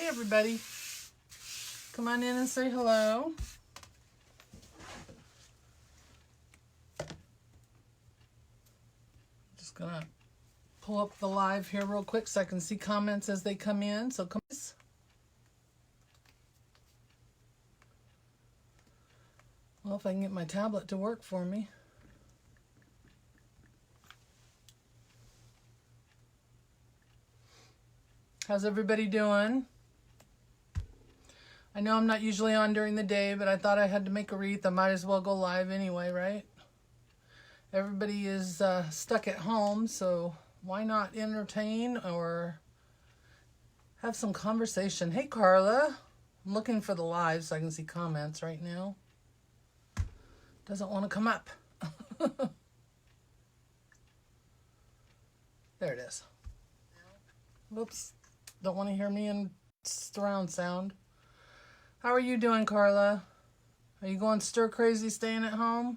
Hey everybody, come on in and say hello. Just gonna pull up the live here real quick so I can see comments as they come in. So come on. Well, if I can get my tablet to work for me. How's everybody doing? I know I'm not usually on during the day, but I thought I had to make a wreath. I might as well go live anyway, right? Everybody is stuck at home, so why not entertain or have some conversation? Hey, Carla. I'm looking for the live so I can see comments right now. Doesn't want to come up. There it is. Whoops. Don't want to hear me in surround sound. How are you doing, Carla? Are you going stir crazy staying at home?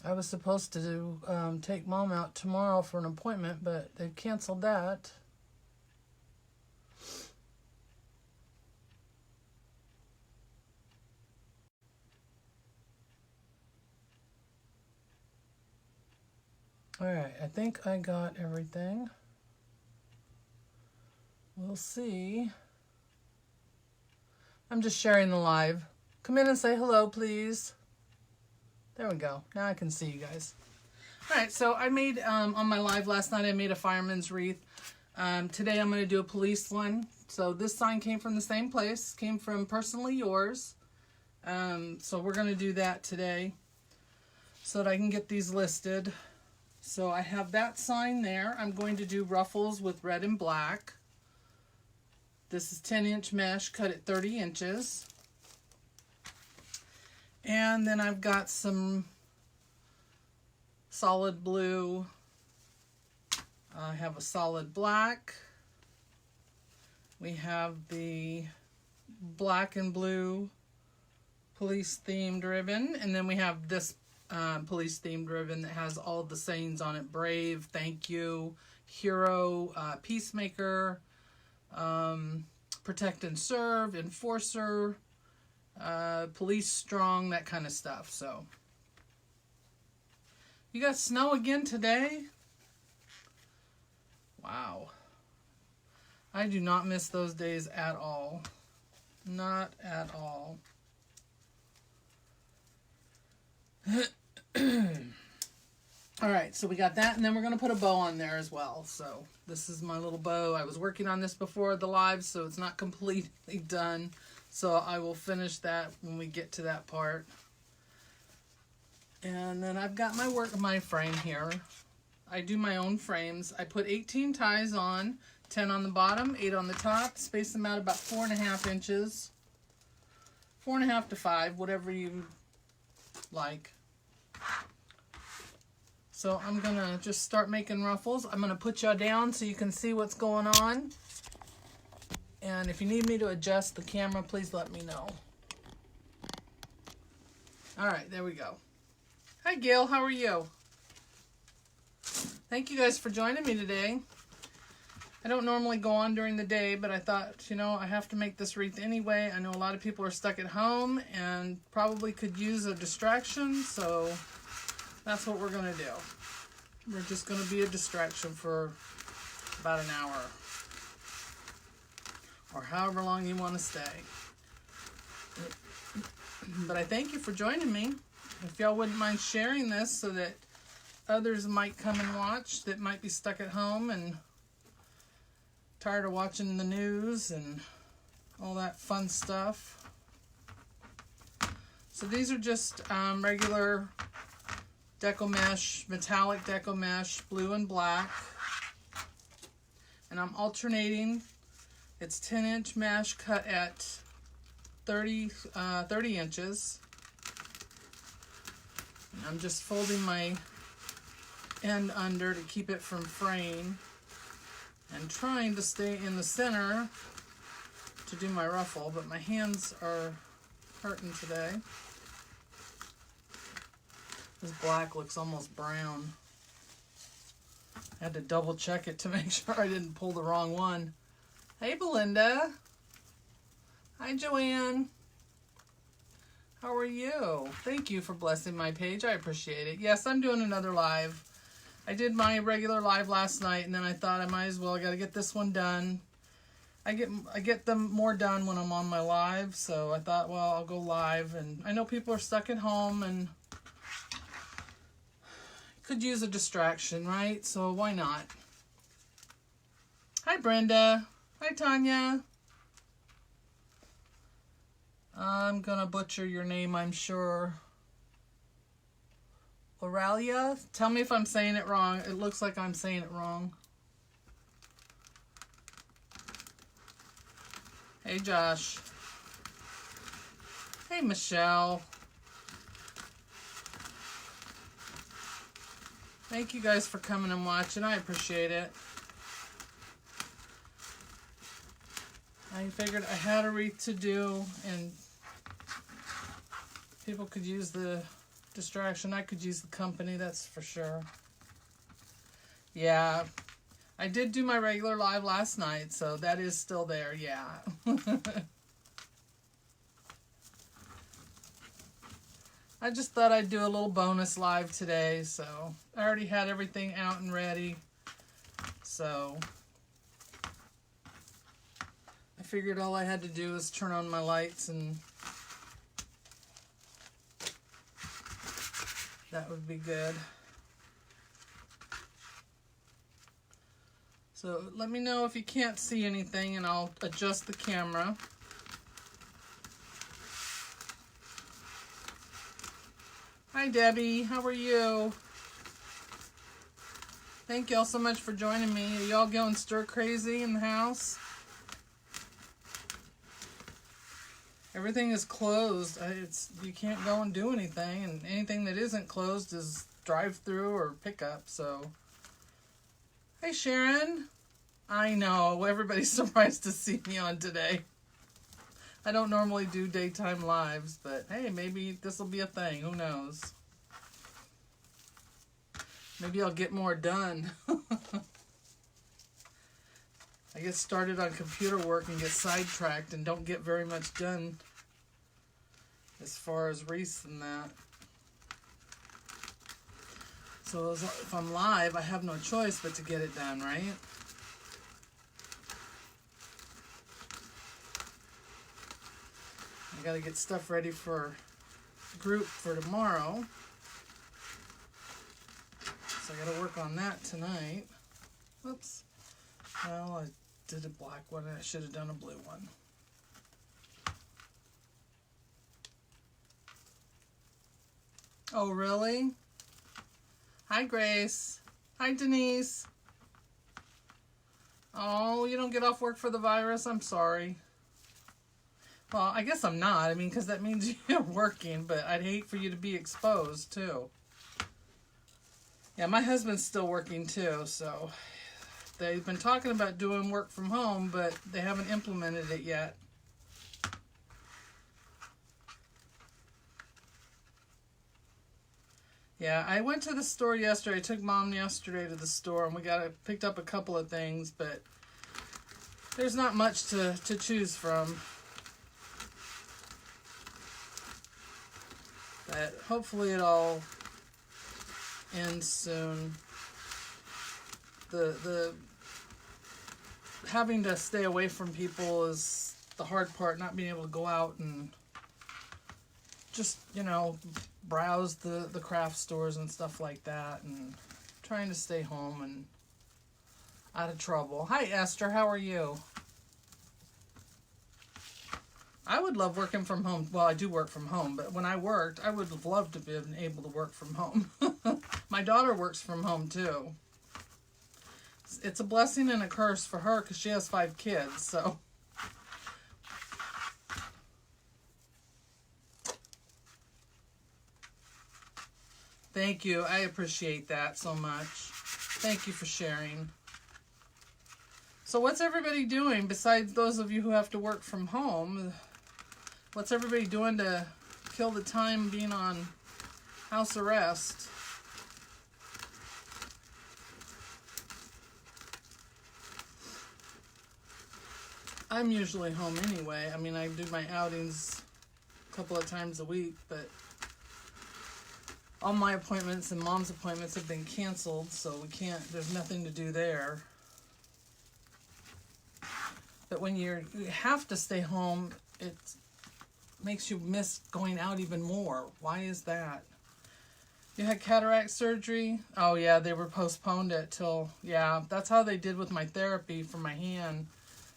I was supposed to take Mom out tomorrow for an appointment, but they canceled that. All right, I think I got everything. We'll see. I'm just sharing the live. Come in and say hello, please. There we go. Now I can see you guys. All right, so I made, on my live last night, I made a fireman's wreath. Today I'm going to do a police one. So this sign came from the same place, came from Personally Yours. So we're going to do that today so that I can get these listed. So I have that sign there. I'm going to do ruffles with red and black. This is 10-inch mesh cut at 30 inches. And then I've got some solid blue. I have a solid black. We have the black and blue police themed ribbon. And then we have this police themed ribbon that has all the sayings on it. Brave, thank you, hero, peacemaker, protect and serve, enforcer, police strong, that kind of stuff. So you got snow again today? Wow. I do not miss those days at all. Not at all. All right, so we got that, and then we're going to put a bow on there as well. So this is my little bow. I was working on this before the live, so it's not completely done. So I will finish that when we get to that part. And then I've got my frame here. I do my own frames. I put 18 ties on, 10 on the bottom, 8 on the top. Space them out about 4.5 inches. 4.5 to 5, whatever you like. So I'm going to just start making ruffles. I'm going to put y'all down so you can see what's going on. And if you need me to adjust the camera, please let me know. All right, there we go. Hi, Gail. How are you? Thank you guys for joining me today. I don't normally go on during the day, but I thought, you know, I have to make this wreath anyway. I know a lot of people are stuck at home and probably could use a distraction, so that's what we're going to do. We're just going to be a distraction for about an hour. Or however long you want to stay. But I thank you for joining me. If y'all wouldn't mind sharing this so that others might come and watch that might be stuck at home and tired of watching the news and all that fun stuff. So these are just regular deco mesh, metallic deco mesh, blue and black. And I'm alternating. It's 10-inch mesh cut at 30 inches. And I'm just folding my end under to keep it from fraying and trying to stay in the center to do my ruffle, but my hands are hurting today. This black looks almost brown. I had to double check it to make sure I didn't pull the wrong one. Hey, Belinda. Hi, Joanne. How are you? Thank you for blessing my page. I appreciate it. Yes, I'm doing another live. I did my regular live last night, and then I thought I might as well. I got to get this one done. I get them more done when I'm on my live, so I thought, well, I'll go live. And I know people are stuck at home and could use a distraction, right? So why not? Hi, Brenda. Hi, Tanya. I'm gonna butcher your name, I'm sure. Aurelia? Tell me if I'm saying it wrong. It looks like I'm saying it wrong. Hey, Josh. Hey, Michelle. Thank you guys for coming and watching. I appreciate it. I figured I had a wreath to do, and people could use the distraction. I could use the company, that's for sure. Yeah, I did do my regular live last night, so that is still there, yeah. I just thought I'd do a little bonus live today, so I already had everything out and ready, so I figured all I had to do was turn on my lights and that would be good. So let me know if you can't see anything and I'll adjust the camera. Hi Debbie, how are you? Thank y'all so much for joining me. Are y'all going stir crazy in the house? Everything is closed. You can't go and do anything, and anything that isn't closed is drive-through or pickup. So, hey Sharon. I know everybody's surprised to see me on today. I don't normally do daytime lives, but hey, maybe this will be a thing. Who knows? Maybe I'll get more done. I get started on computer work and get sidetracked and don't get very much done as far as wreaths and that. So if I'm live, I have no choice but to get it done, right? I gotta get stuff ready for group for tomorrow. So I gotta work on that tonight. Oops. Well, I did a black one and I should have done a blue one. Oh, really? Hi, Grace. Hi, Denise. Oh, you don't get off work for the virus? I'm sorry. Well, I guess I'm not. I mean, because that means you're working, but I'd hate for you to be exposed, too. Yeah, my husband's still working, too, so they've been talking about doing work from home, but they haven't implemented it yet. Yeah, I went to the store yesterday. I took Mom yesterday to the store, and we picked up a couple of things, but there's not much to choose from. But hopefully it all ends soon. The having to stay away from people is the hard part, not being able to go out and just, you know, browse the craft stores and stuff like that, and trying to stay home and out of trouble. Hi Esther, how are you? I would love working from home. Well, I do work from home, but when I worked, I would have loved to be able to work from home. My daughter works from home too. It's a blessing and a curse for her because she has 5 kids, so. Thank you. I appreciate that so much. Thank you for sharing. So what's everybody doing besides those of you who have to work from home? What's everybody doing to kill the time being on house arrest? I'm usually home anyway. I mean, I do my outings a couple of times a week, but all my appointments and Mom's appointments have been canceled, so we can't, there's nothing to do there. But when you have to stay home, it makes you miss going out even more. Why is that? You had cataract surgery? Oh yeah, they were postponed it till, yeah, that's how they did with my therapy for my hand.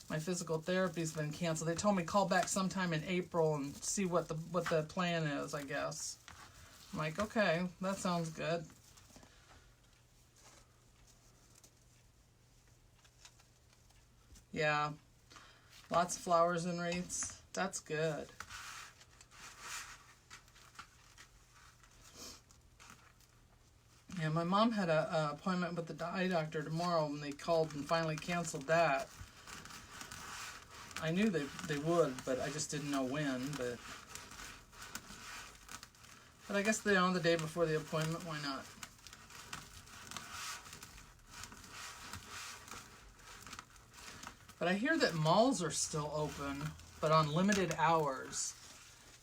My physical therapy's been canceled. They told me call back sometime in April and see what the plan is, I guess. I'm like, okay, that sounds good. Yeah, lots of flowers and wreaths. That's good. Yeah, my mom had a appointment with the eye doctor tomorrow, and they called and finally canceled that. I knew they would, but I just didn't know when. But I guess they're on the day before the appointment. Why not? But I hear that malls are still open, but on limited hours.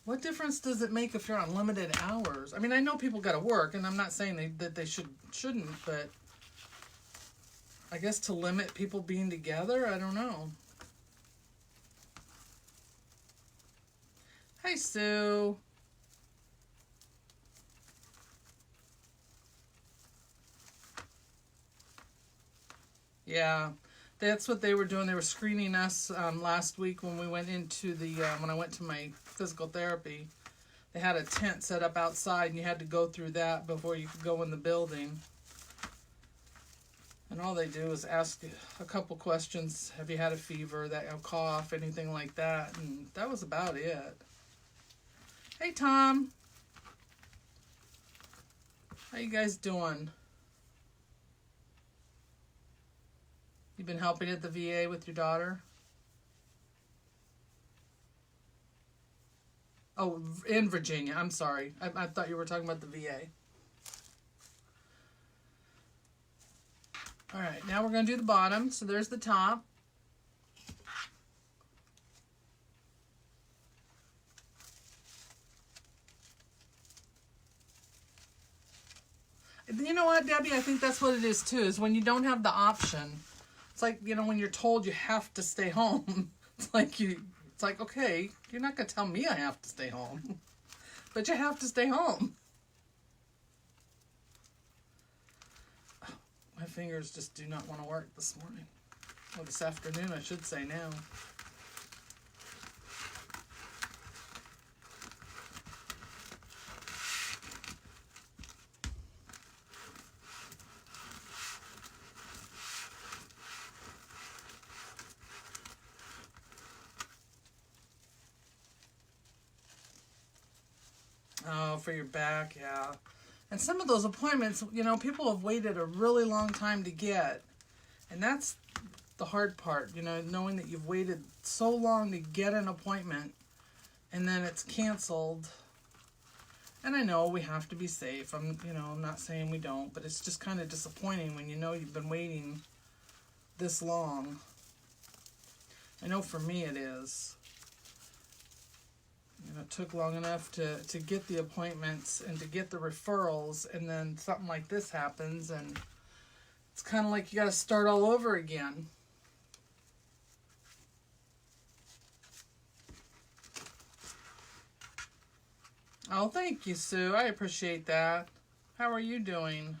What difference does it make if you're on limited hours? I mean, I know people got to work, and I'm not saying that they shouldn't, but I guess to limit people being together, I don't know. Hi, Sue. Yeah, that's what they were doing. They were screening us last week when we went into the, when I went to my physical therapy. They had a tent set up outside, and you had to go through that before you could go in the building. And all they do is ask a couple questions. Have you had a fever, a cough, anything like that? And that was about it. Hey, Tom. How you guys doing? You been helping at the VA with your daughter? Oh, in Virginia. I'm sorry. I thought you were talking about the VA. All right, now we're going to do the bottom. So there's the top. You know what, Debbie? I think that's what it is too, is when you don't have the option. It's like, you know, when you're told you have to stay home. It's like, okay, you're not going to tell me I have to stay home. But you have to stay home. My fingers just do not want to work this morning. Well, this afternoon, I should say now. Oh, for your back, yeah. And some of those appointments, you know, people have waited a really long time to get. And that's the hard part, you know, knowing that you've waited so long to get an appointment and then it's canceled. And I know we have to be safe. I'm not saying we don't, but it's just kind of disappointing when you know you've been waiting this long. I know for me it is. You know, it took long enough to get the appointments and to get the referrals, and then something like this happens, and it's kind of like you got to start all over again. Oh, thank you, Sue. I appreciate that. How are you doing?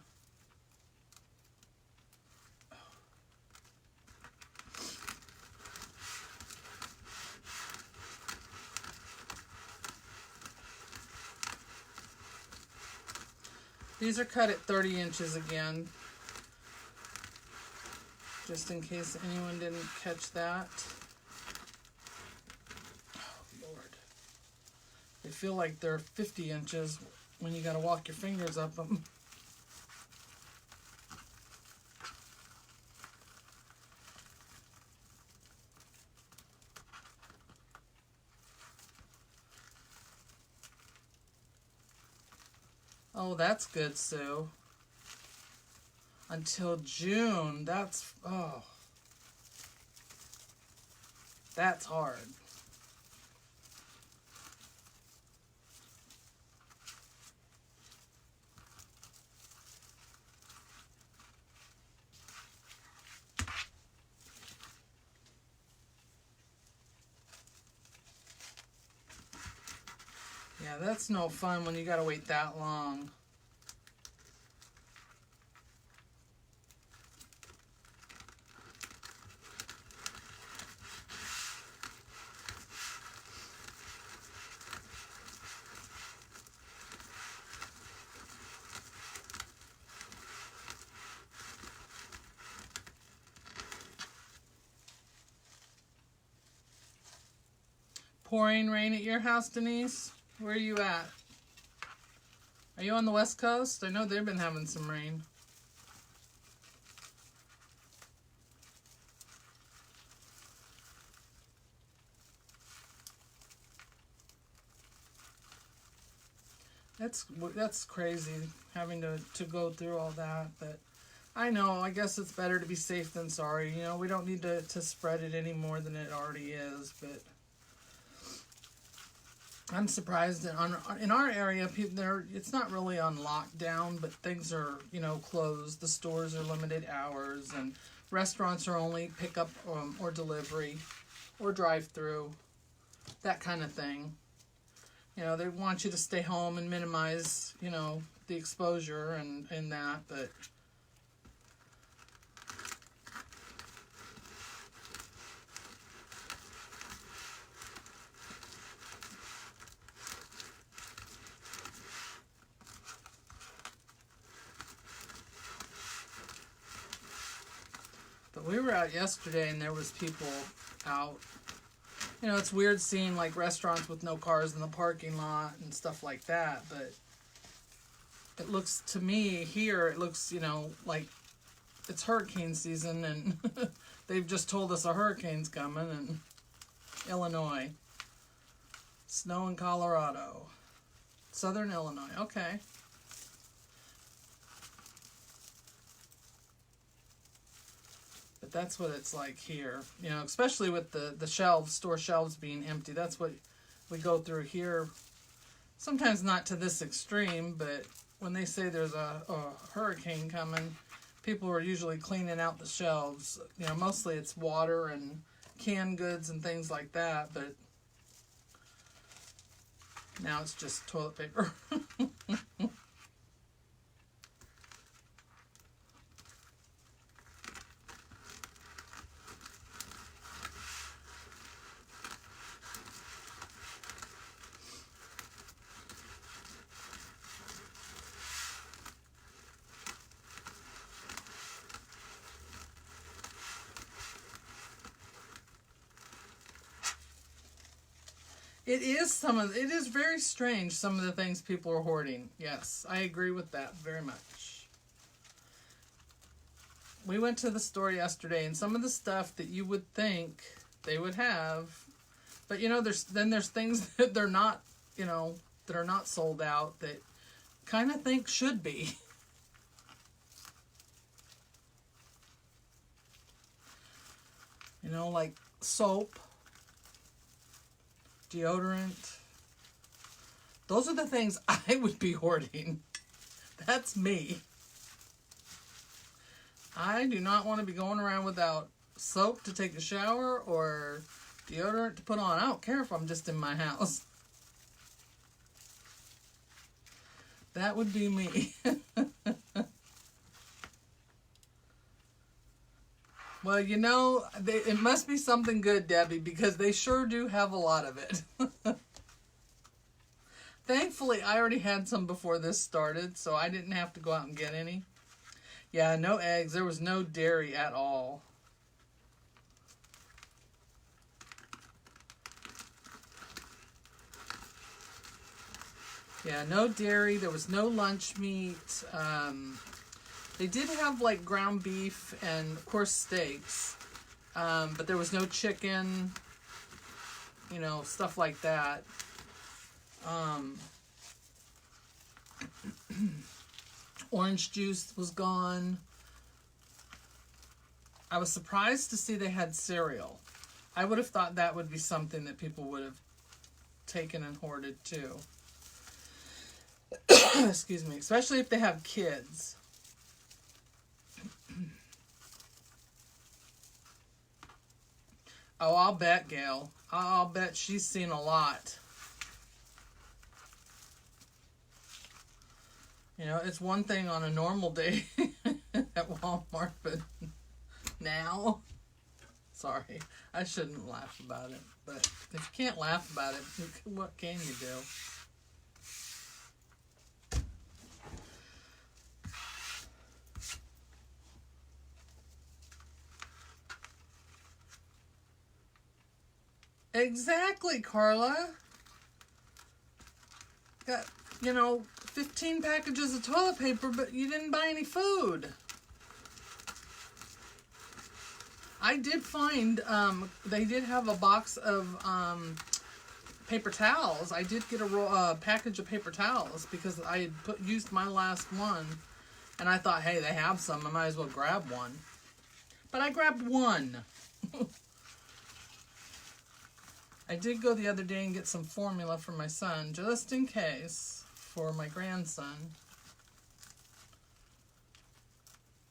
These are cut at 30 inches again, just in case anyone didn't catch that. Oh, Lord. They feel like they're 50 inches when you got to walk your fingers up them. Oh, that's good, Sue. Until June. That's, oh. That's hard. Yeah, that's no fun when you gotta wait that long. Pouring rain at your house, Denise? Where are you at? Are you on the West Coast? I know they've been having some rain. That's crazy having to go through all that, but I know, I guess it's better to be safe than sorry. You know, we don't need to spread it any more than it already is, but I'm surprised that in our area, it's not really on lockdown, but things are, you know, closed. The stores are limited hours, and restaurants are only pickup or delivery or drive-through, that kind of thing. You know, they want you to stay home and minimize, you know, the exposure and that, but we were out yesterday and there was people out. You know, it's weird seeing like restaurants with no cars in the parking lot and stuff like that, but it looks to me here, it looks, you know, like it's hurricane season and they've just told us a hurricane's coming in Illinois. Snow in Colorado. Southern Illinois, okay. But that's what it's like here, you know, especially with the shelves, store shelves being empty. That's what we go through here. Sometimes not to this extreme, but when they say there's a hurricane coming, people are usually cleaning out the shelves. You know, mostly it's water and canned goods and things like that, but now it's just toilet paper. It is very strange, some of the things people are hoarding. Yes, I agree with that very much. We went to the store yesterday, and some of the stuff that you would think they would have, but you know, there's things that they're not, you know, that are not sold out that kind of think should be. You know, like soap, deodorant. Those are the things I would be hoarding. That's me. I do not want to be going around without soap to take a shower or deodorant to put on. I don't care if I'm just in my house. That would be me. Well, you know, it must be something good, Debbie, because they sure do have a lot of it. Thankfully, I already had some before this started, so I didn't have to go out and get any. Yeah, no eggs. There was no dairy at all. Yeah, no dairy. There was no lunch meat. They did have like ground beef and of course steaks, but there was no chicken, you know, stuff like that. Orange juice was gone. I was surprised to see they had cereal. I would have thought that would be something that people would have taken and hoarded too. Excuse me, especially if they have kids. Oh, I'll bet, Gail. I'll bet she's seen a lot. You know, it's one thing on a normal day at Walmart, but now, sorry, I shouldn't laugh about it. But if you can't laugh about it, what can you do? Exactly, Carla. Got, 15 packages of toilet paper, but you didn't buy any food. I did find, they did have a box of paper towels. I did get a package of paper towels because I had used my last one. And I thought, hey, they have some. I might as well grab one. But I grabbed one. I did go the other day and get some formula for my son, just in case, for my grandson.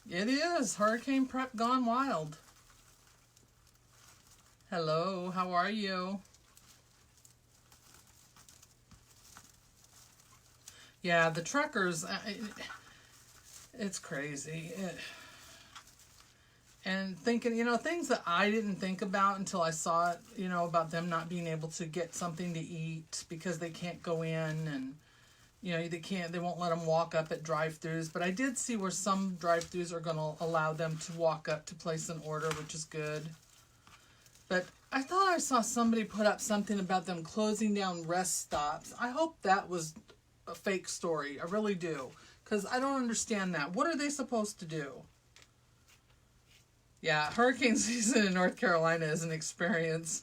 It is hurricane prep gone wild. Hello, how are you? Yeah, the truckers, it's crazy. And thinking, things that I didn't think about until I saw it, about them not being able to get something to eat because they can't go in and, they won't let them walk up at drive-thrus. But I did see where some drive-thrus are going to allow them to walk up to place an order, which is good. But I thought I saw somebody put up something about them closing down rest stops. I hope that was a fake story. I really do. Because I don't understand that. What are they supposed to do? Yeah, hurricane season in North Carolina is an experience.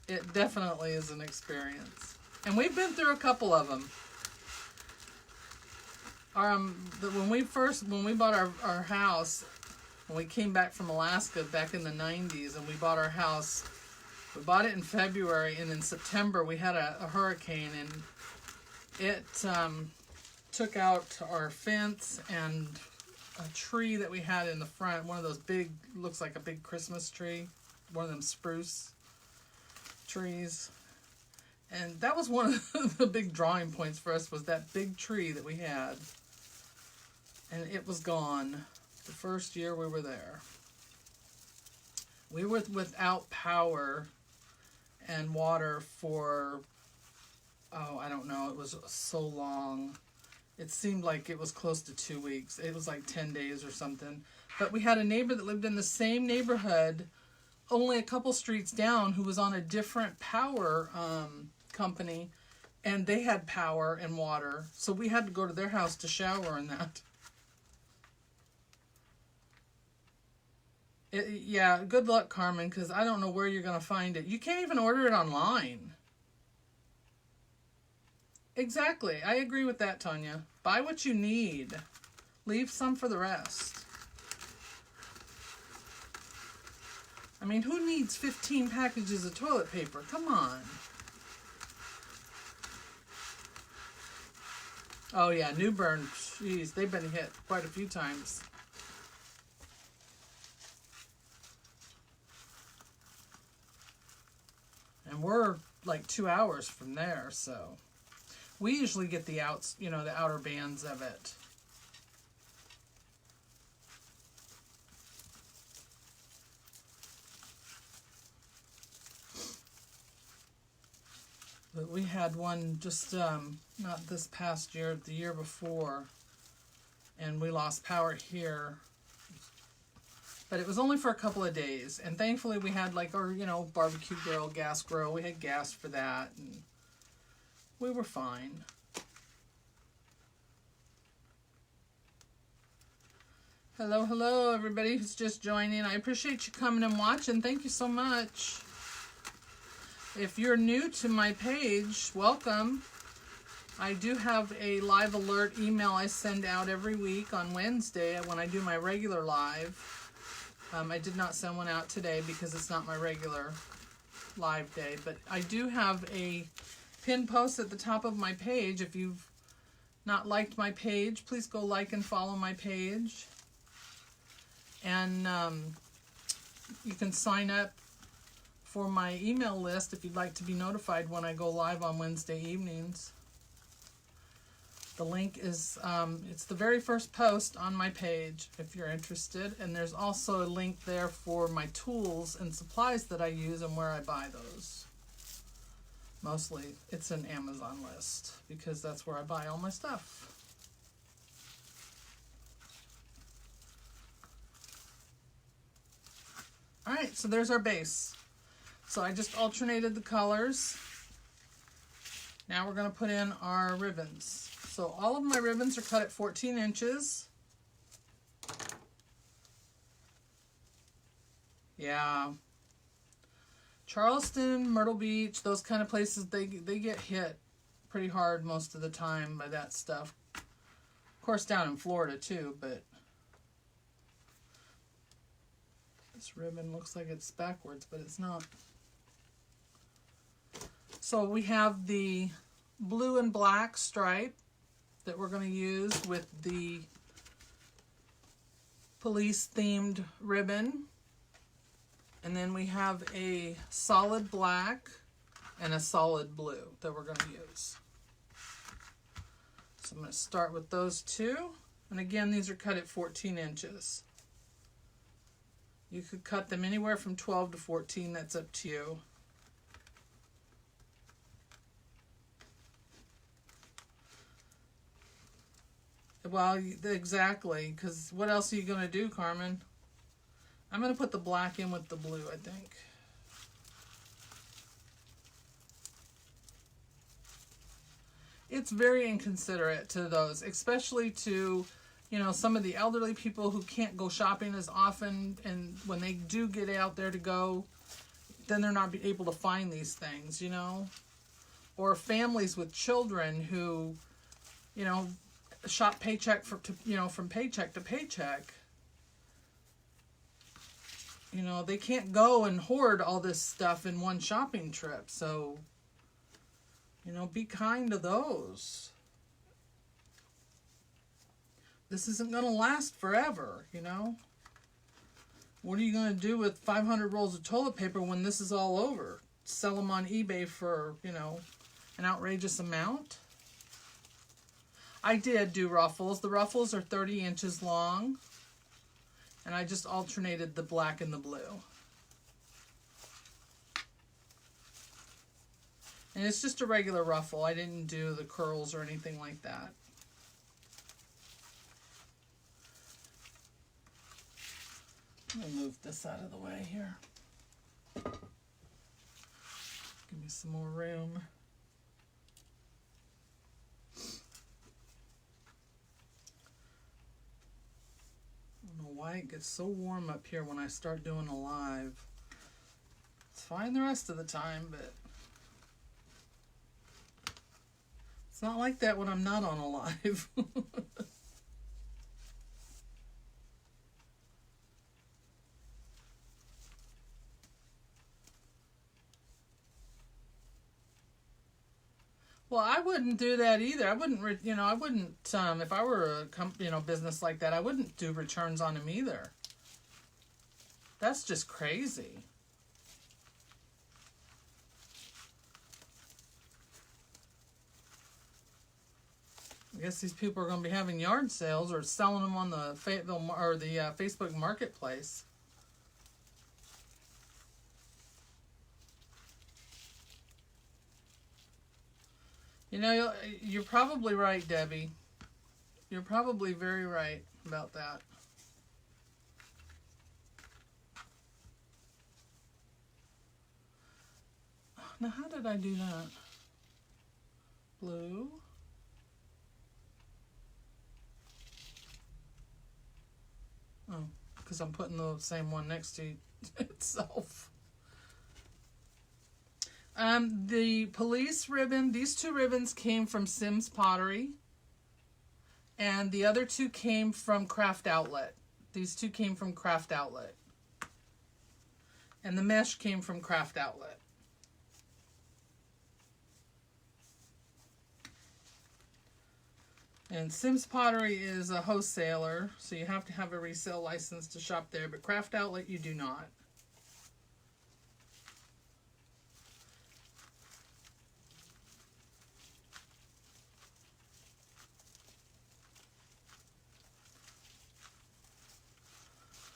It definitely is an experience. And we've been through a couple of them. When we bought our house, when we came back from Alaska back in the 90s and we bought our house, we bought it in February, and in September we had a hurricane, and it took out our fence and a tree that we had in the front, one of those big, looks like a big Christmas tree, one of them spruce trees. And that was one of the big drawing points for us, was that big tree that we had. And it was gone the first year we were there. We were without power and water for, I don't know, it was so long. It seemed like it was close to 2 weeks. It was like 10 days or something. But we had a neighbor that lived in the same neighborhood, only a couple streets down, who was on a different power company, and they had power and water. So we had to go to their house to shower and that. Yeah, good luck, Carmen, because I don't know where you're going to find it. You can't even order it online. Exactly. I agree with that, Tanya. Buy what you need. Leave some for the rest. I mean, who needs 15 packages of toilet paper? Come on. Oh, yeah, New Bern. Jeez, they've been hit quite a few times. And we're like 2 hours from there, so... We usually get the outs, the outer bands of it. But we had one just, not this past year, the year before. And we lost power here. But it was only for a couple of days. And thankfully we had like our, barbecue grill, gas grill. We had gas for that. And we were fine. Hello, hello, everybody who's just joining. I appreciate you coming and watching. Thank you so much. If you're new to my page, welcome. I do have a live alert email I send out every week on Wednesday when I do my regular live. I did not send one out today because it's not my regular live day, but I do have a pin post at the top of my page. If you've not liked my page, please go like and follow my page. And you can sign up for my email list if you'd like to be notified when I go live on Wednesday evenings. The link is, it's the very first post on my page if you're interested. And there's also a link there for my tools and supplies that I use and where I buy those. Mostly it's an Amazon list because that's where I buy all my stuff. Alright, so there's our base. So I just alternated the colors. Now we're going to put in our ribbons. So all of my ribbons are cut at 14 inches. Yeah. Charleston, Myrtle Beach, those kind of places, they get hit pretty hard most of the time by that stuff. Of course, down in Florida too, but this ribbon looks like it's backwards, but it's not. So we have the blue and black stripe that we're going to use with the police themed ribbon. And then we have a solid black and a solid blue that we're going to use. So I'm going to start with those two. And again, these are cut at 14 inches. You could cut them anywhere from 12 to 14. That's up to you. Well, exactly, because what else are you going to do, Carmen? I'm going to put the black in with the blue, I think. It's very inconsiderate to those, especially to, you know, some of the elderly people who can't go shopping as often, and when they do get out there to go, then they're not able to find these things, you know? Or families with children who, you know, shop paycheck from paycheck to paycheck. You know, they can't go and hoard all this stuff in one shopping trip. So, you know, be kind to those. This isn't going to last forever, you know. What are you going to do with 500 rolls of toilet paper when this is all over? Sell them on eBay for, you know, an outrageous amount? I did do ruffles. The ruffles are 30 inches long. And I just alternated the black and the blue. And it's just a regular ruffle. I didn't do the curls or anything like that. I'm going to move this out of the way here. Give me some more room. I don't know why it gets so warm up here when I start doing a live. It's fine the rest of the time, but it's not like that when I'm not on a live. Well, I wouldn't do that either. I wouldn't, you know, I wouldn't, if I were a business like that, I wouldn't do returns on them either. That's just crazy. I guess these people are going to be having yard sales or selling them on the Fayetteville or the Facebook Marketplace. You know, you're probably right, Debbie. You're probably very right about that. Now, how did I do that? Blue. Oh, because I'm putting the same one next to itself. The police ribbon, these two ribbons came from Sims Pottery. And the other two came from Craft Outlet. These two came from Craft Outlet. And the mesh came from Craft Outlet. And Sims Pottery is a wholesaler, so you have to have a resale license to shop there, but Craft Outlet you do not.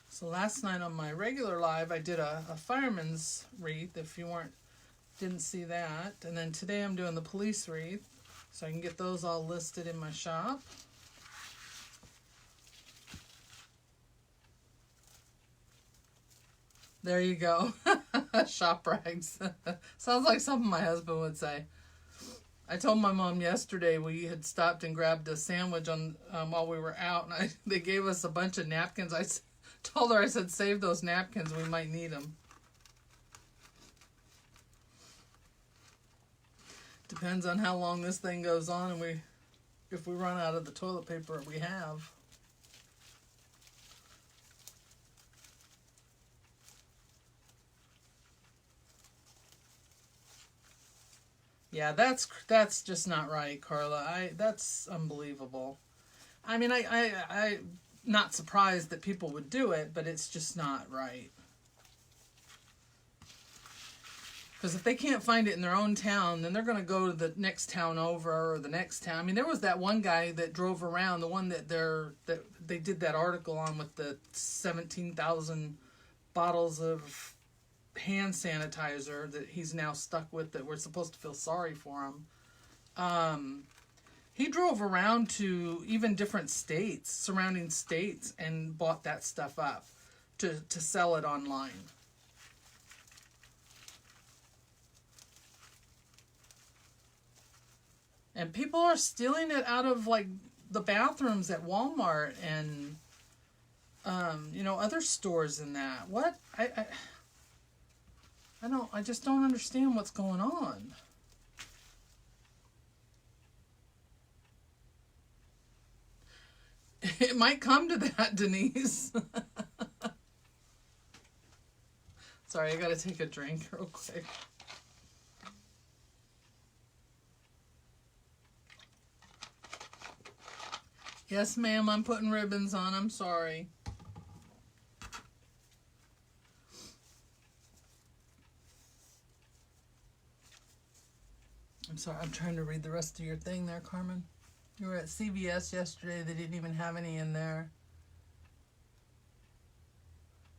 So last night on my regular live, I did a fireman's wreath, if you didn't see that. And then today I'm doing the police wreath, so I can get those all listed in my shop. There you go. Shop rags. Sounds like something my husband would say. I told my mom yesterday we had stopped and grabbed a sandwich on while we were out, and they gave us a bunch of napkins. I told her, I said, save those napkins, we might need them. Depends on how long this thing goes on and if we run out of the toilet paper we have. Yeah, that's just not right, Carla. That's unbelievable. I mean, I'm not surprised that people would do it, but it's just not right. Because if they can't find it in their own town, then they're going to go to the next town over or the next town. I mean, there was that one guy that drove around, the one that they did that article on with the 17,000 bottles of hand sanitizer that he's now stuck with, that we're supposed to feel sorry for him. He drove around to even different states, surrounding states, and bought that stuff up to sell it online. And people are stealing it out of like the bathrooms at Walmart and other stores and that. What? I just don't understand what's going on. It might come to that, Denise. Sorry, I gotta take a drink real quick. Yes, ma'am, I'm putting ribbons on. I'm sorry. I'm sorry, I'm trying to read the rest of your thing there, Carmen. You were at CVS yesterday. They didn't even have any in there.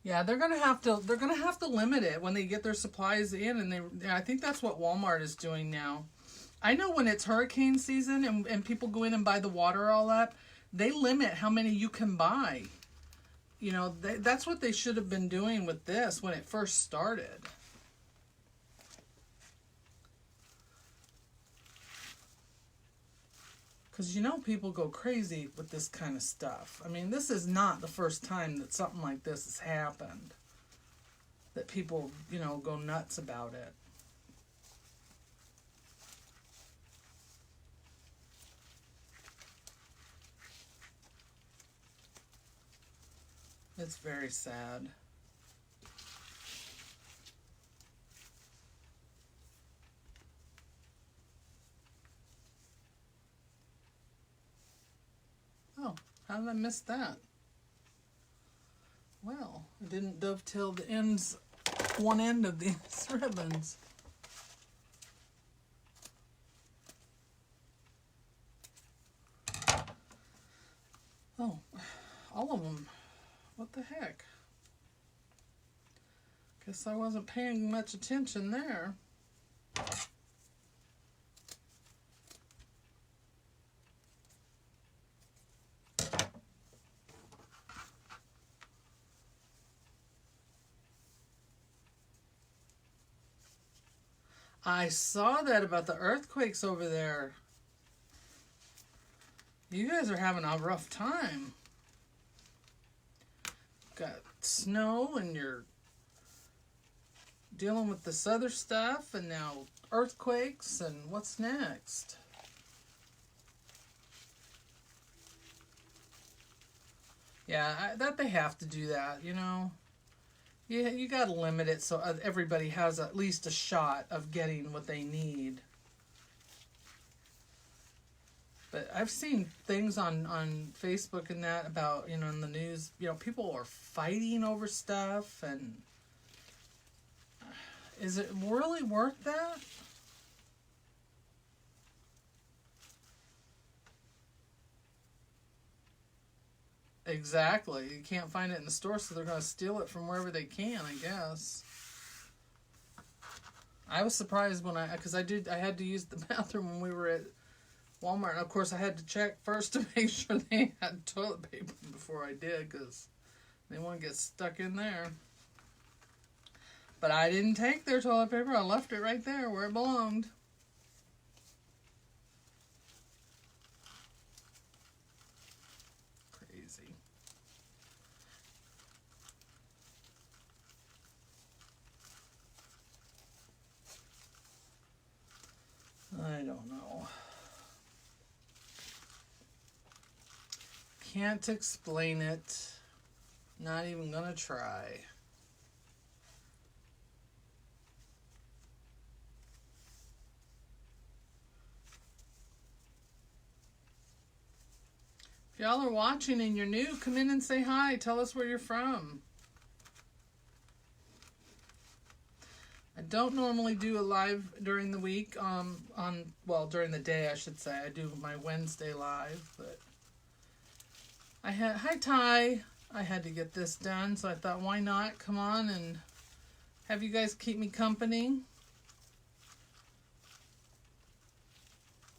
Yeah, they're gonna have to limit it when they get their supplies in, and I think that's what Walmart is doing now. I know when it's hurricane season and people go in and buy the water all up, they limit how many you can buy. That's what they should have been doing with this when it first started. Because people go crazy with this kind of stuff. I mean, this is not the first time that something like this has happened. That people, go nuts about it. It's very sad. Oh, how did I miss that? Well, I didn't dovetail the ends, one end of these ribbons. Oh, all of them. What the heck? Guess I wasn't paying much attention there. I saw that about the earthquakes over there. You guys are having a rough time. Got snow and you're dealing with this other stuff, and now earthquakes, and what's next? Yeah, that they have to do that, You you got to limit it so everybody has at least a shot of getting what they need. But I've seen things on Facebook and that about, you know, in the news, you know, people are fighting over stuff, and is it really worth that? Exactly. You can't find it in the store, so they're going to steal it from wherever they can, I guess. I was surprised when because I had to use the bathroom when we were at Walmart. And of course, I had to check first to make sure they had toilet paper before I did, because they want to get stuck in there. But I didn't take their toilet paper. I left it right there where it belonged. Crazy. I don't know. Can't explain it. Not even gonna try. If y'all are watching and you're new, come in and say hi. Tell us where you're from. I don't normally do a live during the week, well, during the day, I should say. I do my Wednesday live, but hi Ty. I had to get this done, so I thought, why not come on and have you guys keep me company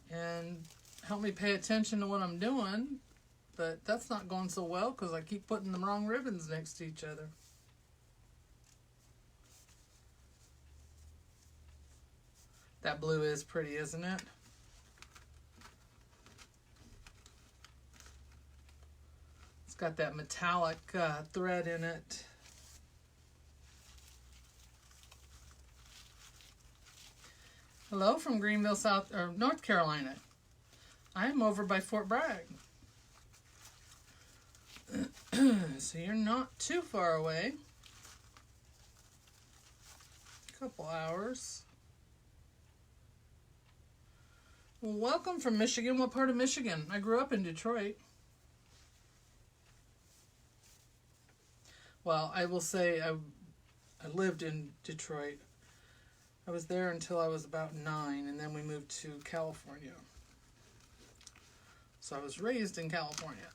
and help me pay attention to what I'm doing. But that's not going so well because I keep putting the wrong ribbons next to each other. That blue is pretty, isn't it? It's got that metallic thread in it. Hello from Greenville, North Carolina. I am over by Fort Bragg. So you're not too far away. A couple hours. Well, welcome from Michigan. What part of Michigan? I grew up in Detroit. Well, I will say I lived in Detroit. I was there until I was about 9, and then we moved to California. So I was raised in California.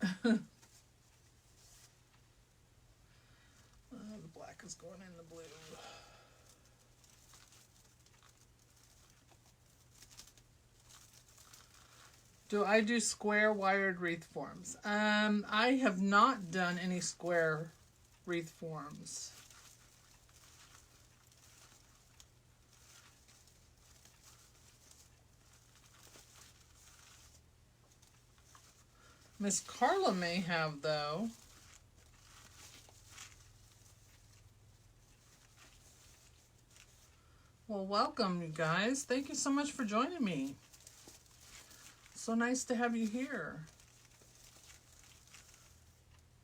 The black is going in the blue. Do I do square wired wreath forms? I have not done any square wreath forms. Miss Carla may have, though. Well, welcome, you guys. Thank you so much for joining me. So nice to have you here.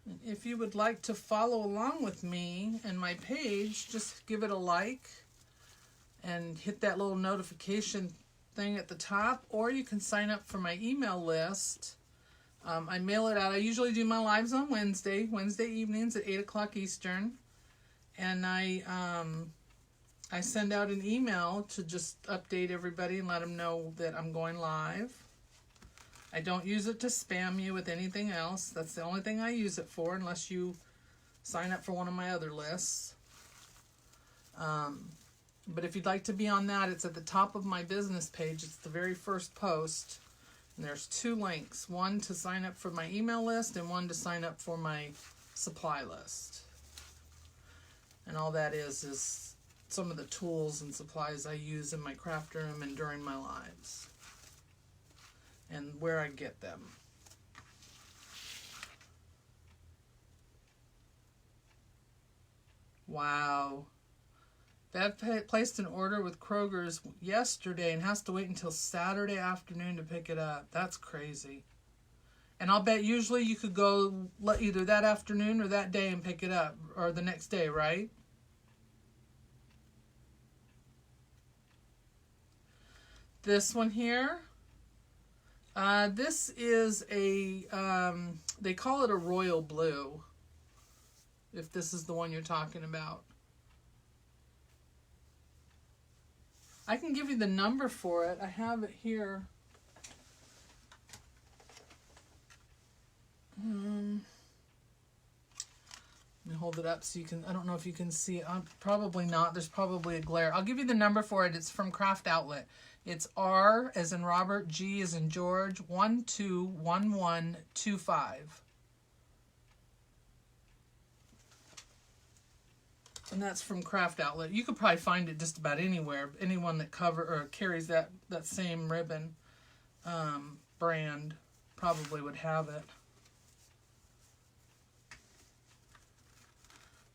And if you would like to follow along with me and my page, just give it a like and hit that little notification thing at the top, or you can sign up for my email list. I mail it out. I usually do my lives on Wednesday evenings at 8 o'clock Eastern. And I send out an email to just update everybody and let them know that I'm going live. I don't use it to spam you with anything else. That's the only thing I use it for, unless you sign up for one of my other lists. But if you'd like to be on that, it's at the top of my business page. It's the very first post. And there's 2 links. One to sign up for my email list and one to sign up for my supply list. And all that is some of the tools and supplies I use in my craft room and during my lives. And where I get them. Wow. Bev placed an order with Kroger's yesterday and has to wait until Saturday afternoon to pick it up. That's crazy. And I'll bet usually you could go either that afternoon or that day and pick it up, or the next day, right? This one here. This is a, they call it a royal blue, if this is the one you're talking about. I can give you the number for it. I have it here. Let me hold it up so you can, I don't know if you can see it. Probably not. There's probably a glare. I'll give you the number for it. It's from Craft Outlet. It's R as in Robert, G as in George, 121125. And that's from Craft Outlet. You could probably find it just about anywhere. Anyone that carries that same ribbon brand probably would have it.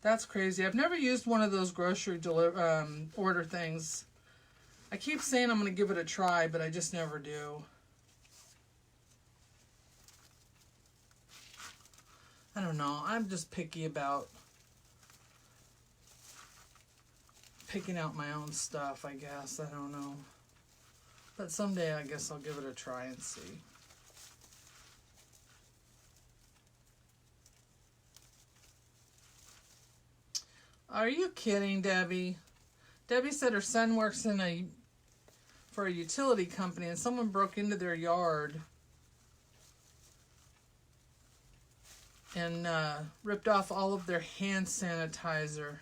That's crazy. I've never used one of those grocery order things. I keep saying I'm going to give it a try, but I just never do. I don't know. I'm just picky about picking out my own stuff, I guess. I don't know. But someday I guess I'll give it a try and see. Are you kidding, Debbie? Debbie said her son works for a utility company and someone broke into their yard and ripped off all of their hand sanitizer.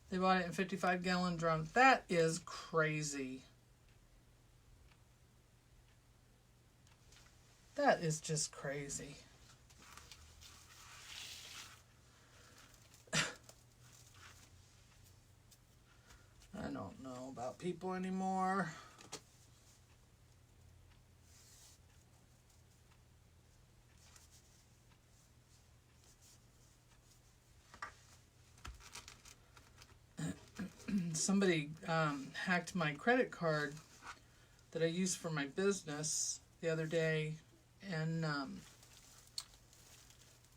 They bought it in 55-gallon drums. That is crazy. That is just crazy. I don't know about people anymore. Somebody hacked my credit card that I use for my business the other day and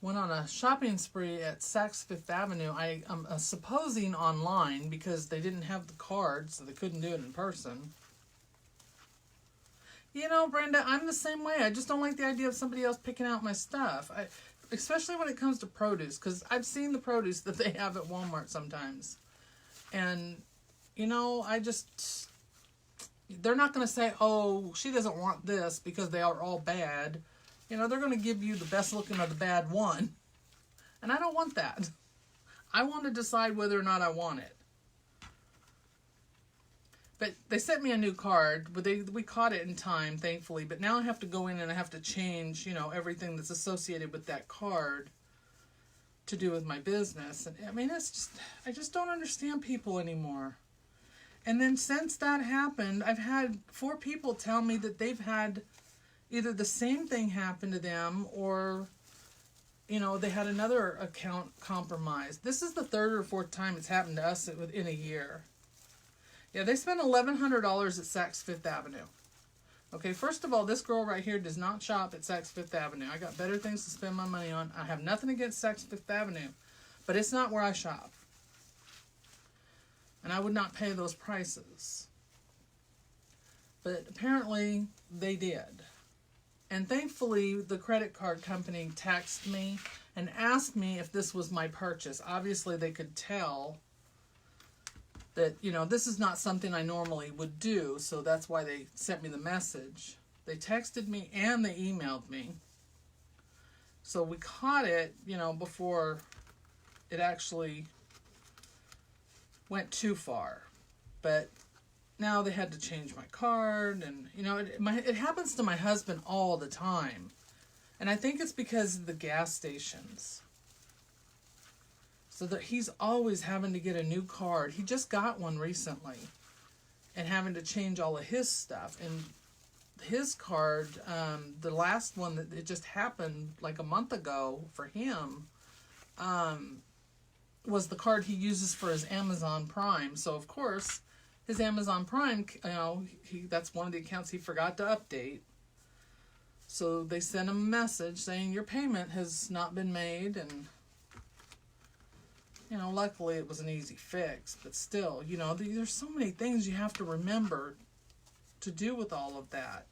went on a shopping spree at Saks Fifth Avenue. I'm supposing online because they didn't have the card, so they couldn't do it in person. You know, Brenda, I'm the same way. I just don't like the idea of somebody else picking out my stuff. Especially when it comes to produce, because I've seen the produce that they have at Walmart sometimes. And, you know, they're not going to say, oh, she doesn't want this because they are all bad. You know, they're going to give you the best looking of the bad one. And I don't want that. I want to decide whether or not I want it. But they sent me a new card, but we caught it in time, thankfully. But now I have to go in and I have to change, you know, everything that's associated with that card to do with my business. And I mean, I just don't understand people anymore. And then since that happened, I've had 4 people tell me that they've had either the same thing happen to them or, you know, they had another account compromised. This is the 3rd or 4th time it's happened to us within a year. Yeah, they spent $1,100 at Saks Fifth Avenue. Okay, first of all, this girl right here does not shop at Saks Fifth Avenue. I got better things to spend my money on. I have nothing against Saks Fifth Avenue, but it's not where I shop. And I would not pay those prices. But apparently, they did. And thankfully, the credit card company texted me and asked me if this was my purchase. Obviously, they could tell that, you know, this is not something I normally would do, so that's why they sent me the message. They texted me and they emailed me. So we caught it, you know, before it actually went too far. But now they had to change my card, and, you know, it happens to my husband all the time. And I think it's because of the gas stations. So that he's always having to get a new card. He just got one recently and having to change all of his stuff. And his card, the last one that it just happened like a month ago for him, was the card he uses for his Amazon Prime. So of course, his Amazon Prime, you know, that's one of the accounts he forgot to update. So they sent him a message saying your payment has not been made, and you know, luckily it was an easy fix, but still, you know, there's so many things you have to remember to do with all of that.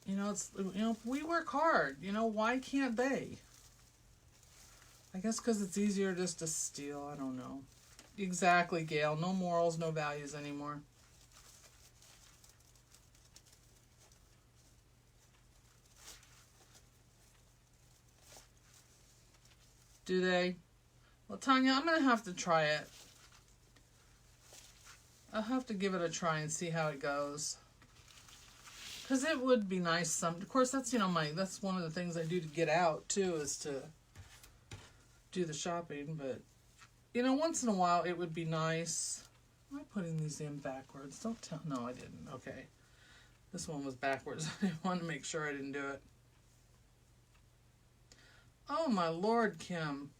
You know, it's, you know, we work hard. You know, why can't they? I guess because it's easier just to steal. I don't know. Exactly, Gail. No morals, no values anymore. Do they? Well, Tanya, I'm going to have to try it. I'll have to give it a try and see how it goes. Because it would be nice of course, that's, you know, that's one of the things I do to get out, too, is to do the shopping. But, you know, once in a while, it would be nice. Am I putting these in backwards? Don't tell. No, I didn't. Okay. This one was backwards. I wanted to make sure I didn't do it. Oh, my Lord, Kim.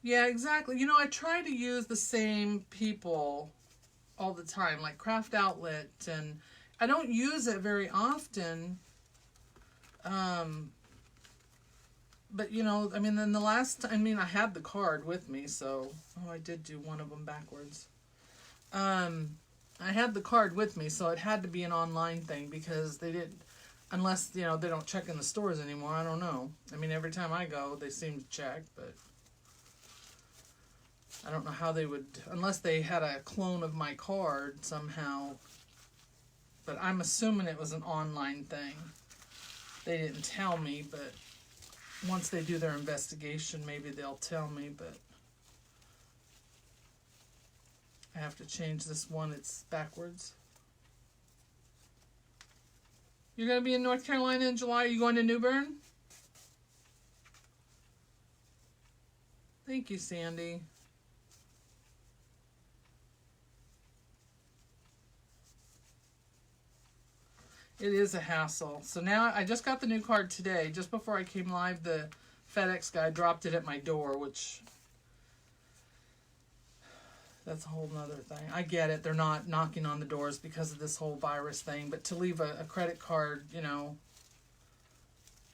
Yeah, exactly. You know, I try to use the same people all the time, like Craft Outlet, and I don't use it very often. But, you know, I mean, then the last, I mean, I had the card with me, so, oh, I did do one of them backwards. I had the card with me, so it had to be an online thing, because they did, unless, you know, they don't check in the stores anymore, I don't know. I mean, every time I go, they seem to check, but I don't know how they would, unless they had a clone of my card somehow. But I'm assuming it was an online thing. They didn't tell me, but once they do their investigation, maybe they'll tell me, but I have to change this one. It's backwards. You're going to be in North Carolina in July. Are you going to New Bern? Thank you, Sandy. It is a hassle. So now I just got the new card today. Just before I came live, the FedEx guy dropped it at my door, which that's a whole nother thing. I get it. They're not knocking on the doors because of this whole virus thing. But to leave a credit card, you know,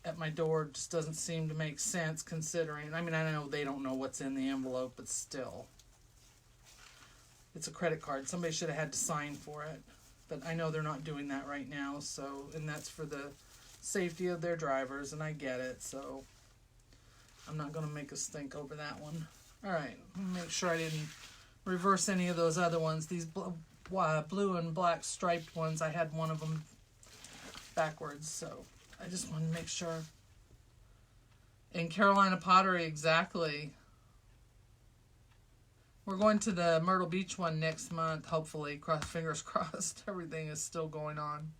at my door just doesn't seem to make sense considering. I mean, I know they don't know what's in the envelope, but still. It's a credit card. Somebody should have had to sign for it. But I know they're not doing that right now, so, and that's for the safety of their drivers, and I get it, so I'm not going to make us think over that one. All right, make sure I didn't reverse any of those other ones. These blue and black striped ones, I had one of them backwards, so I just wanted to make sure. In Carolina Pottery, exactly. We're going to the Myrtle Beach one next month, hopefully. Fingers crossed. Everything is still going on.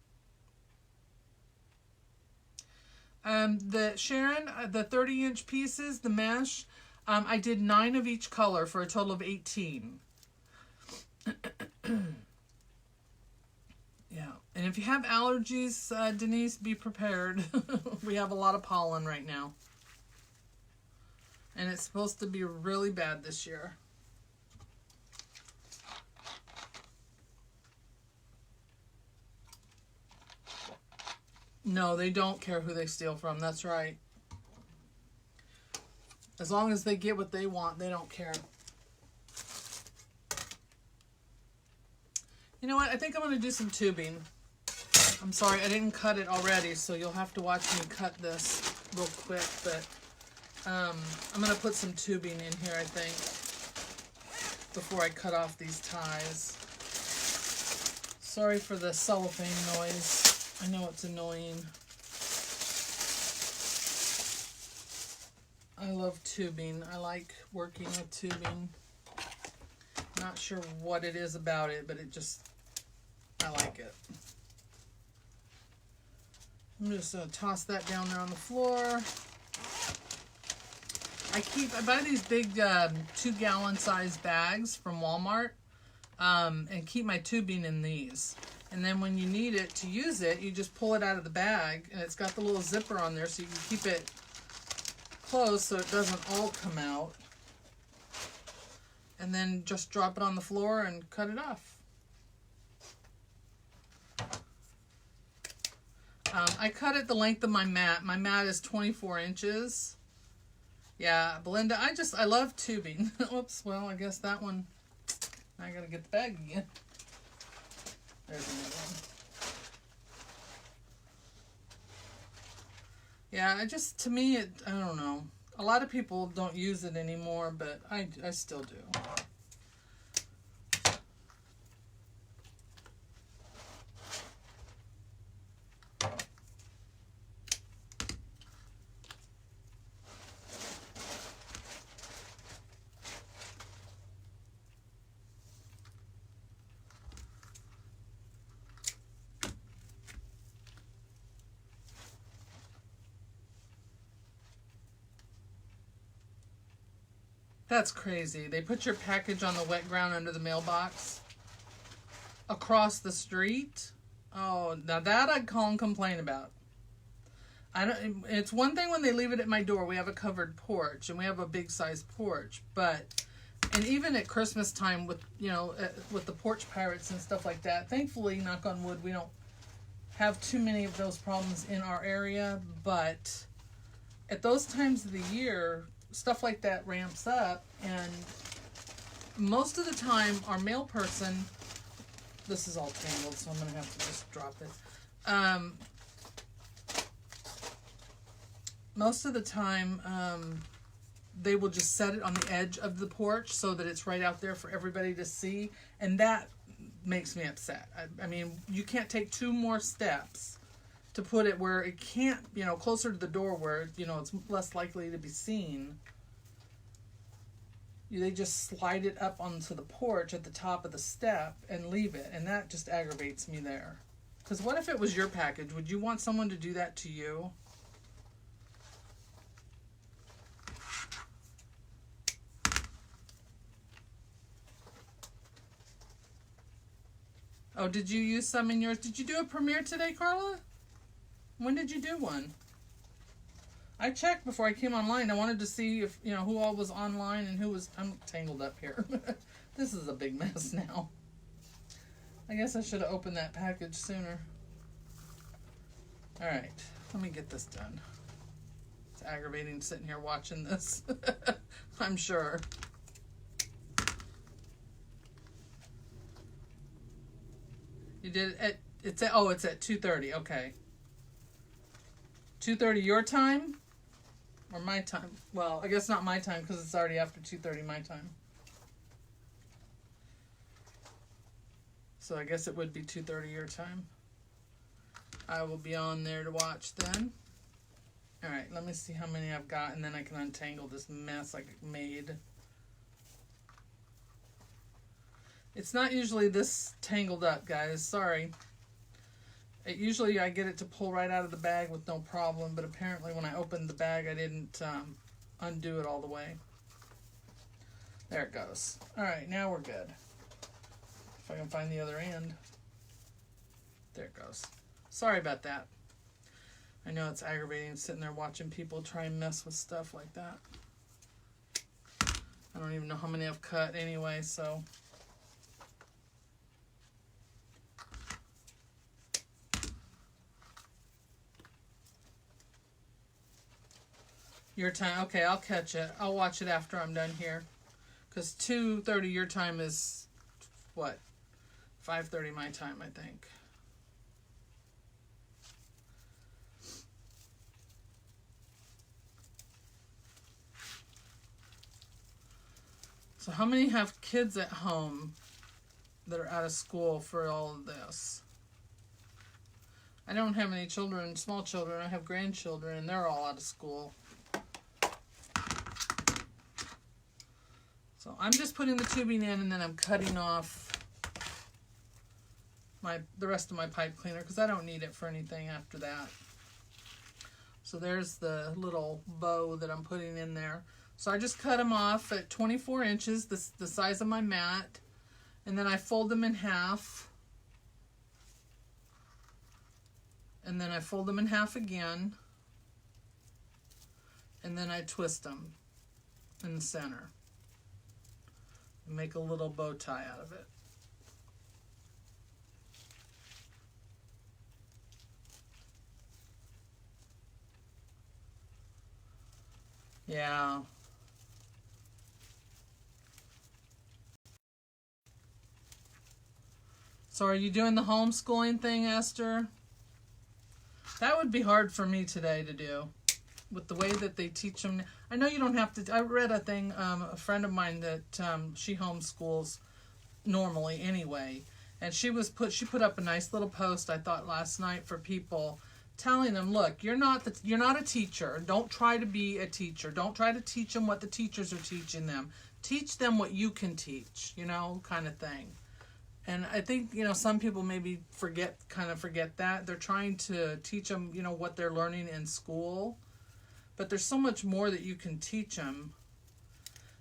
Sharon, the 30-inch pieces, the mesh, I did 9 of each color for a total of 18. Yeah. And if you have allergies, Denise, be prepared. We have a lot of pollen right now. And it's supposed to be really bad this year. No, they don't care who they steal from. That's right. As long as they get what they want, they don't care. You know what? I think I'm going to do some tubing. I'm sorry, I didn't cut it already, so you'll have to watch me cut this real quick. But I'm going to put some tubing in here, I think, before I cut off these ties. Sorry for the cellophane noise. I know it's annoying. I love tubing. I like working with tubing. Not sure what it is about it, but I like it. I'm just going to toss that down there on the floor. I buy these big 2-gallon size bags from Walmart and keep my tubing in these. And then when you need it to use it, you just pull it out of the bag, and it's got the little zipper on there so you can keep it closed so it doesn't all come out. And then just drop it on the floor and cut it off. I cut it the length of my mat. My mat is 24 inches. Yeah, Belinda, I love tubing. Oops, well, I guess that one, I gotta get the bag again. There's another one. Yeah, to me, I don't know. A lot of people don't use it anymore, but I still do. That's crazy. They put your package on the wet ground under the mailbox across the street. Oh, now that I'd call and complain about. I don't. It's one thing when they leave it at my door. We have a covered porch and we have a big size porch, and even at Christmas time with with the porch pirates and stuff like that. Thankfully, knock on wood, we don't have too many of those problems in our area. But at those times of the year, stuff like that ramps up, and most of the time our mail person, this is all tangled, so I'm gonna have to just drop it. Most of the time they will just set it on the edge of the porch so that it's right out there for everybody to see, and that makes me upset. I mean, you can't take 2 more steps to put it where it can't, closer to the door where, it's less likely to be seen. They just slide it up onto the porch at the top of the step and leave it, and that just aggravates me there. Because what if it was your package? Would you want someone to do that to you? Oh, did you use some in yours? Did you do a premiere today, Carla? When did you do one? I checked before I came online. I wanted to see if, who all was online and who was... I'm tangled up here. This is a big mess now. I guess I should have opened that package sooner. All right, let me get this done. It's aggravating sitting here watching this. I'm sure. You did it at... It's at 2:30. Okay. 2:30 your time? Or my time? Well, I guess not my time because it's already after 2:30 my time. So I guess it would be 2:30 your time. I will be on there to watch then. Alright, let me see how many I've got, and then I can untangle this mess I made. It's not usually this tangled up, guys. Sorry. Usually I get it to pull right out of the bag with no problem, but apparently when I opened the bag I didn't undo it all the way. There it goes. Alright, now we're good. If I can find the other end. There it goes. Sorry about that. I know it's aggravating sitting there watching people try and mess with stuff like that. I don't even know how many I've cut anyway, so... Your time. Okay, I'll catch it. I'll watch it after I'm done here. Because 2:30 your time is, what? 5:30 my time, I think. So how many have kids at home that are out of school for all of this? I don't have any children, small children. I have grandchildren, and they're all out of school. So I'm just putting the tubing in, and then I'm cutting off the rest of my pipe cleaner because I don't need it for anything after that. So there's the little bow that I'm putting in there. So I just cut them off at 24 inches, the size of my mat, and then I fold them in half. And then I fold them in half again, and then I twist them in the center. Make a little bow tie out of it. Yeah. So are you doing the homeschooling thing, Esther? That would be hard for me today to do. With the way that they teach them. I know you don't have to. I read a thing, a friend of mine that she homeschools normally anyway. And she put up a nice little post, I thought, last night for people telling them, look, you're not a teacher. Don't try to be a teacher. Don't try to teach them what the teachers are teaching them. Teach them what you can teach, you know, kind of thing. And I think, you know, some people maybe forget that. They're trying to teach them, you know, what they're learning in school. But there's so much more that you can teach them.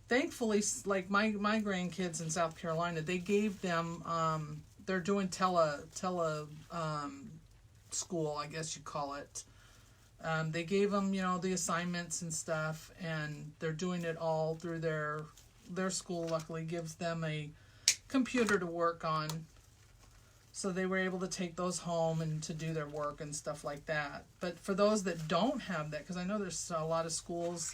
Thankfully, like my grandkids in South Carolina, they gave them, they're doing tele school, I guess you call it. They gave them, you know, the assignments and stuff, and they're doing it all through their school. Luckily gives them a computer to work on, so they were able to take those home and to do their work and stuff like that. But for those that don't have that, because I know there's a lot of schools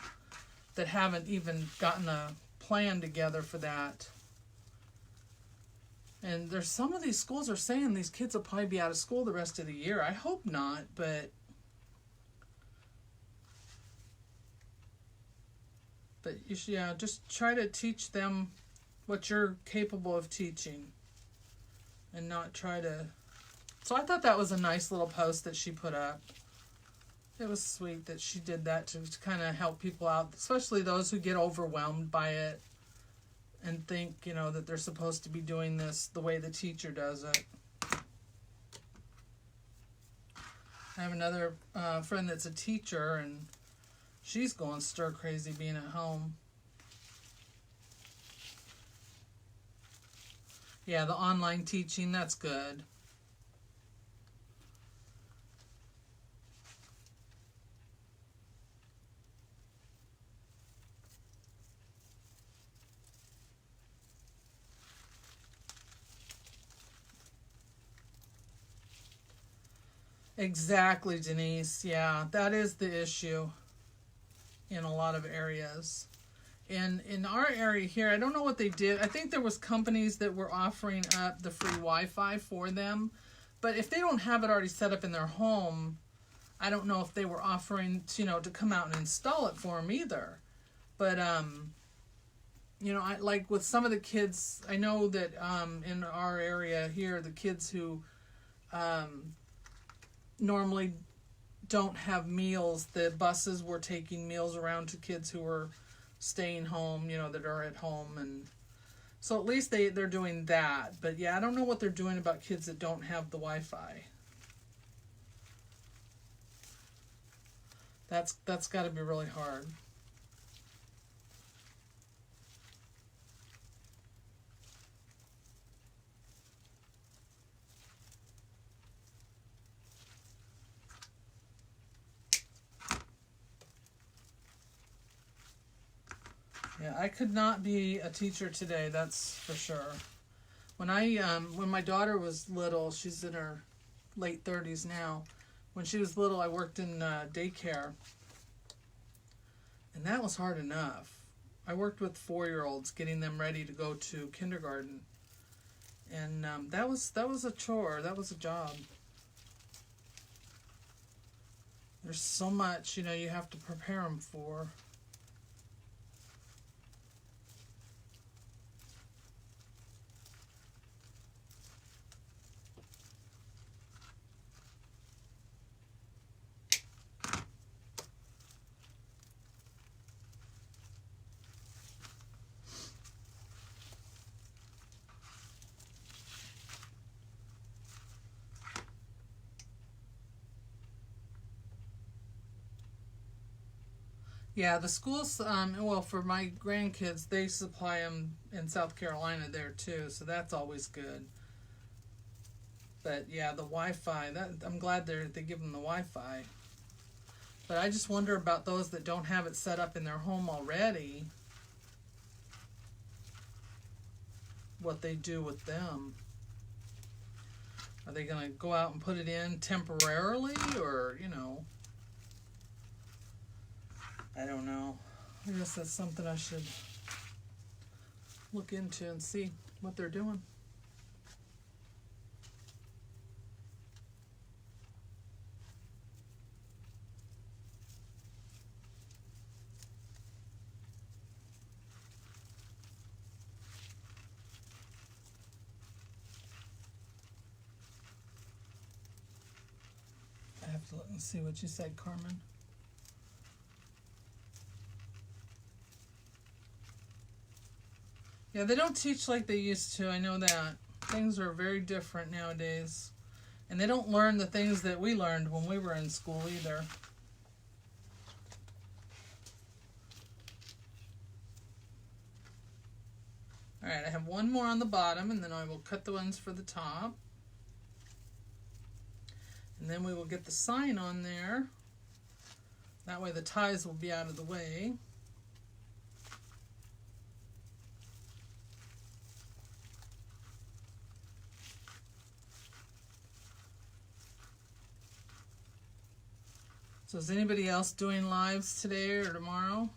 that haven't even gotten a plan together for that. And there's some of these schools are saying these kids will probably be out of school the rest of the year. I hope not, but you should, yeah, just try to teach them what you're capable of teaching and not try to. So I thought that was a nice little post that she put up. It was sweet that she did that to kind of help people out, especially those who get overwhelmed by it and think, you know, that they're supposed to be doing this the way the teacher does it. I have another friend that's a teacher, and she's going stir crazy being at home. Yeah, the online teaching, that's good. Exactly, Denise. Yeah, that is the issue in a lot of areas. And in our area here, I don't know what they did. I think there was companies that were offering up the free Wi-Fi for them. But if they don't have it already set up in their home, I don't know if they were offering, you know, to come out and install it for them either. But, you know, I like with some of the kids, I know that in our area here, the kids who normally don't have meals, the buses were taking meals around to kids who were staying home, you know, that are at home. And so at least they're doing that. But yeah, I don't know what they're doing about kids that don't have the Wi-Fi. That's got to be really hard. Yeah, I could not be a teacher today, that's for sure. When my daughter was little, she's in her late 30s now. When she was little, I worked in daycare, and that was hard enough. I worked with 4-year-olds, getting them ready to go to kindergarten, and that was a chore. That was a job. There's so much, you know, you have to prepare them for. Yeah, the schools, well, for my grandkids, they supply them in South Carolina there too, so that's always good. But yeah, the Wi-Fi, I'm glad they give them the Wi-Fi. But I just wonder about those that don't have it set up in their home already, what they do with them. Are they going to go out and put it in temporarily, or, you know, I don't know. I guess that's something I should look into and see what they're doing. I have to look and see what you said, Carmen. Yeah, they don't teach like they used to. I know that. Things are very different nowadays. And they don't learn the things that we learned when we were in school either. Alright, I have one more on the bottom, and then I will cut the ones for the top. And then we will get the sign on there. That way the ties will be out of the way. So is anybody else doing lives today or tomorrow?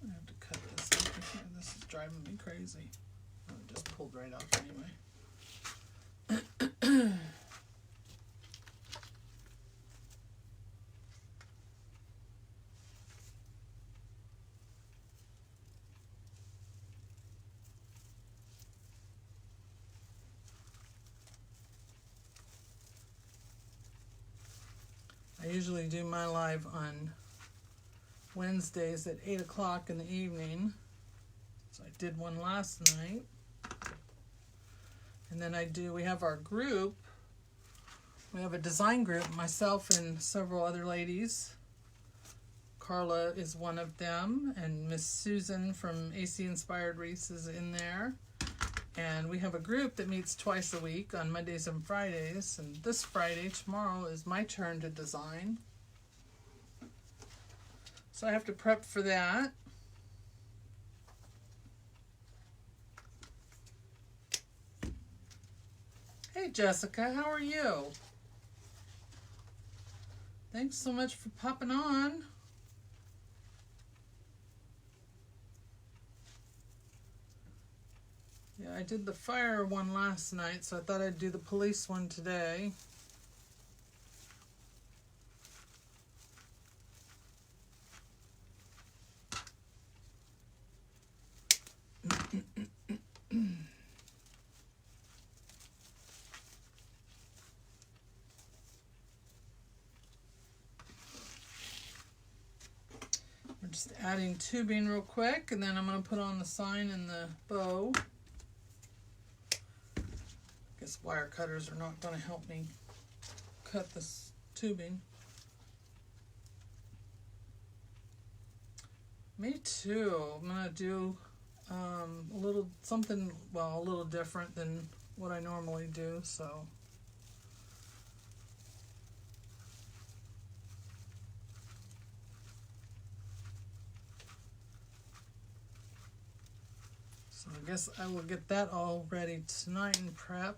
I have to cut this out here. This is driving me crazy. Oh, it just pulled right off anyway. I usually do my live on Wednesdays at 8 o'clock in the evening. So I did one last night. And then we have our group. We have a design group, myself and several other ladies. Carla is one of them, and Miss Susan from AC Inspired Wreaths is in there. And we have a group that meets twice a week on Mondays and Fridays. And this Friday, tomorrow, is my turn to design. So I have to prep for that. Hey Jessica, how are you? Thanks so much for popping on. Yeah, I did the fire one last night, so I thought I'd do the police one today. We're just adding tubing real quick, and then I'm going to put on the sign and the bow. I guess wire cutters are not going to help me cut this tubing. Me too. I'm going to do a little something, well, a little different than what I normally do, so. So I guess I will get that all ready tonight and prepped.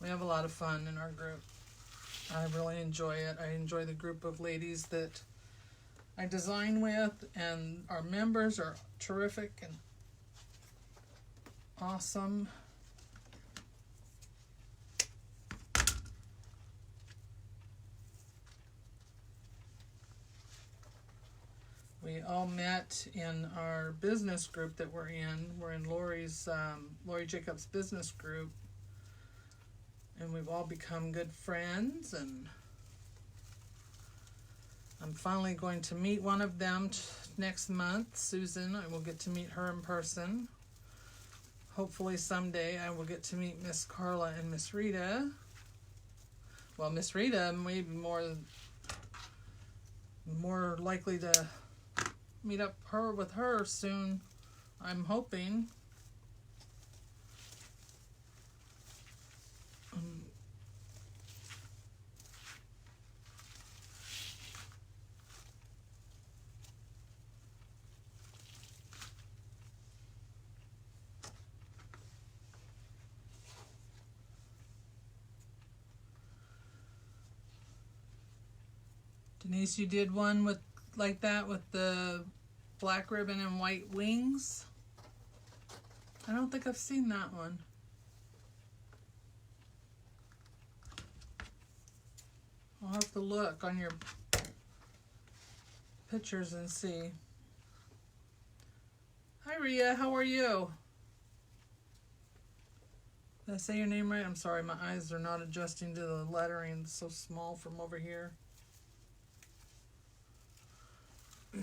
We have a lot of fun in our group. I really enjoy it. I enjoy the group of ladies that I design with, and our members are terrific and awesome. We all met in our business group that we're in. We're in Lori Jacobs' business group. And we've all become good friends, and I'm finally going to meet one of them next month, Susan. I will get to meet her in person. Hopefully someday I will get to meet Miss Carla and Miss Rita. Well, Miss Rita may be more likely to meet up with her soon, I'm hoping. Denise, you did one with like that with the black ribbon and white wings. I don't think I've seen that one. I'll have to look on your pictures and see. Hi Rhea, how are you? Did I say your name right? I'm sorry, my eyes are not adjusting to the lettering. It's so small from over here. I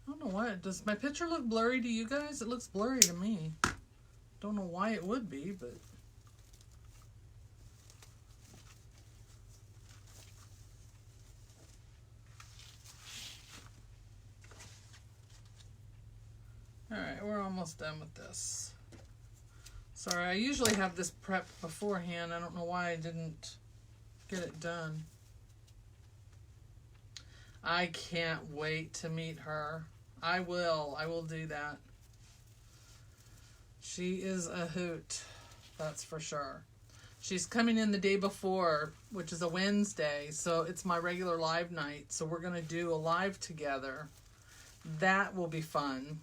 don't know why. Does my picture look blurry to you guys? It looks blurry to me. Don't know why it would be, but... Alright, we're almost done with this. Sorry, I usually have this prepped beforehand. I don't know why I didn't get it done. I can't wait to meet her. I will do that. She is a hoot, that's for sure. She's coming in the day before, which is a Wednesday, so it's my regular live night. So we're going to do a live together. That will be fun.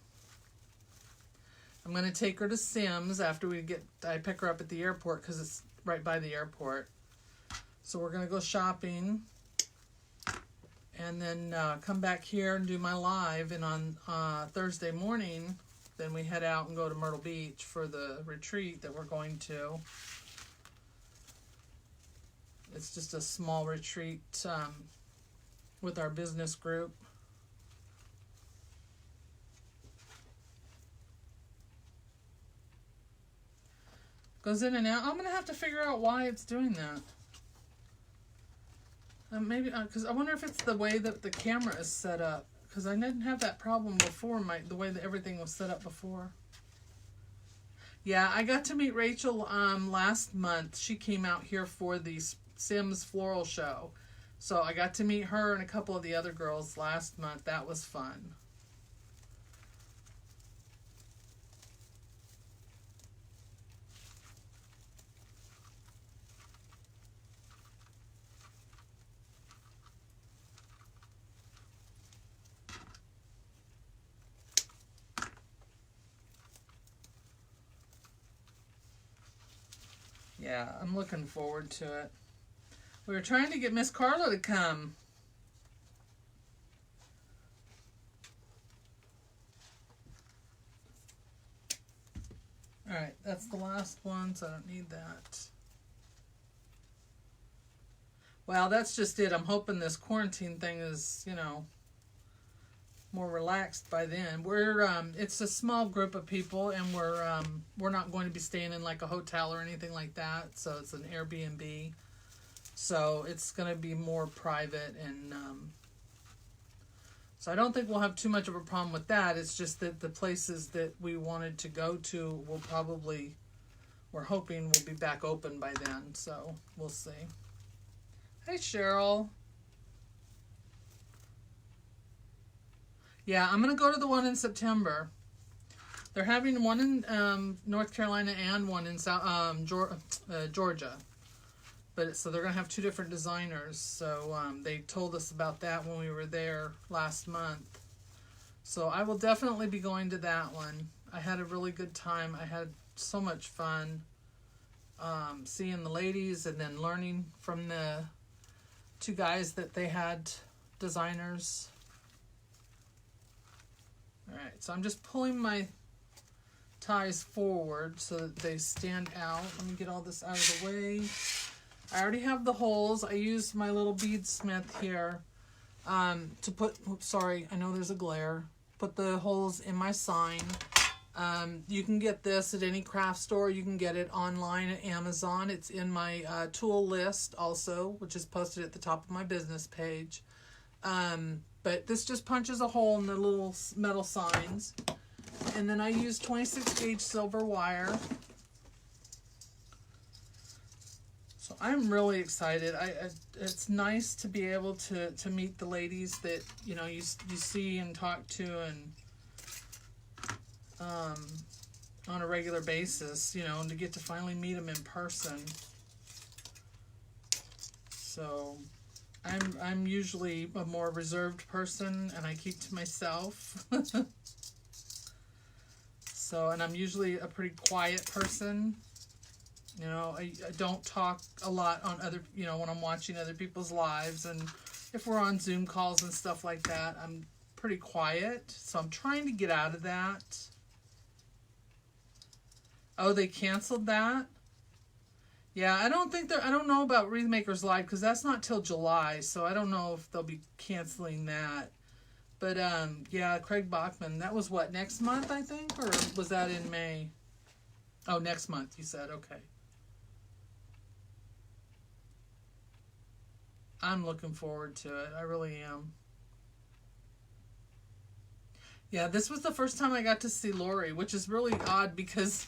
I'm going to take her to Sims after I pick her up at the airport because it's right by the airport. So we're going to go shopping and then come back here and do my live. And on Thursday morning, then we head out and go to Myrtle Beach for the retreat that we're going to. It's just a small retreat with our business group. Goes in and out. I'm going to have to figure out why it's doing that. Maybe, because I wonder if it's the way that the camera is set up. Because I didn't have that problem before, the way that everything was set up before. Yeah, I got to meet Rachel last month. She came out here for the Sims Floral Show. So I got to meet her and a couple of the other girls last month. That was fun. Yeah, I'm looking forward to it. We were trying to get Miss Carla to come. Alright, that's the last one, so I don't need that. Well, that's just it. I'm hoping this quarantine thing is, more relaxed by then. It's a small group of people, and we're not going to be staying in like a hotel or anything like that. So it's an Airbnb. So it's going to be more private, and so I don't think we'll have too much of a problem with that. It's just that the places that we wanted to go to we're hoping will be back open by then. So we'll see. Hey, Cheryl. Yeah, I'm going to go to the one in September. They're having one in North Carolina and one in Georgia. So they're going to have two different designers. So they told us about that when we were there last month. So I will definitely be going to that one. I had a really good time. I had so much fun seeing the ladies and then learning from the two guys that they had, designers. Alright, so I'm just pulling my ties forward so that they stand out. Let me get all this out of the way. I already have the holes. I used my little beadsmith here to put, oops, sorry, I know there's a glare. Put the holes in my sign. You can get this at any craft store. You can get it online at Amazon. It's in my tool list also, which is posted at the top of my business page. But this just punches a hole in the little metal signs. And then I use 26 gauge silver wire. So I'm really excited. It's nice to be able to meet the ladies that, you see and talk to, and on a regular basis, you know, and to get to finally meet them in person. So I'm usually a more reserved person, and I keep to myself. So, and I'm usually a pretty quiet person. You know, I don't talk a lot on other, you know, when I'm watching other people's lives, and if we're on Zoom calls and stuff like that, I'm pretty quiet. So I'm trying to get out of that. Oh, they canceled that? Yeah, I don't know about Wreath Makers Live, because that's not till July, so I don't know if they'll be canceling that. But, yeah, Craig Bachman, that was what, next month, I think? Or was that in May? Oh, next month, you said, okay. I'm looking forward to it. I really am. Yeah, this was the first time I got to see Lori, which is really odd because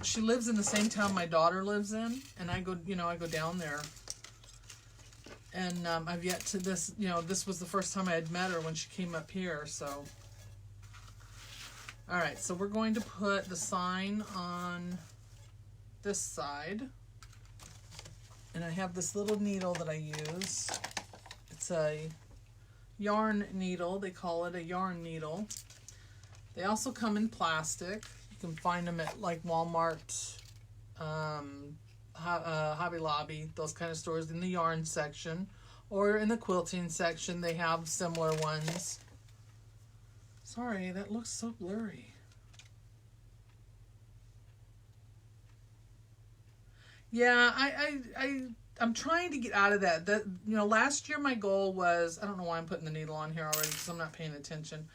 she lives in the same town my daughter lives in, and I go down there. And I've yet to this, you know, this was the first time I had met her when she came up here, so. All right, so we're going to put the sign on this side. And I have this little needle that I use. It's a yarn needle. They call it a yarn needle. They also come in plastic. You can find them at like Walmart, Hobby Lobby, those kind of stores in the yarn section, or in the quilting section. They have similar ones. Sorry, that looks so blurry. Yeah, I'm trying to get out of that. That, you know, last year my goal was, I don't know why I'm putting the needle on here already because I'm not paying attention.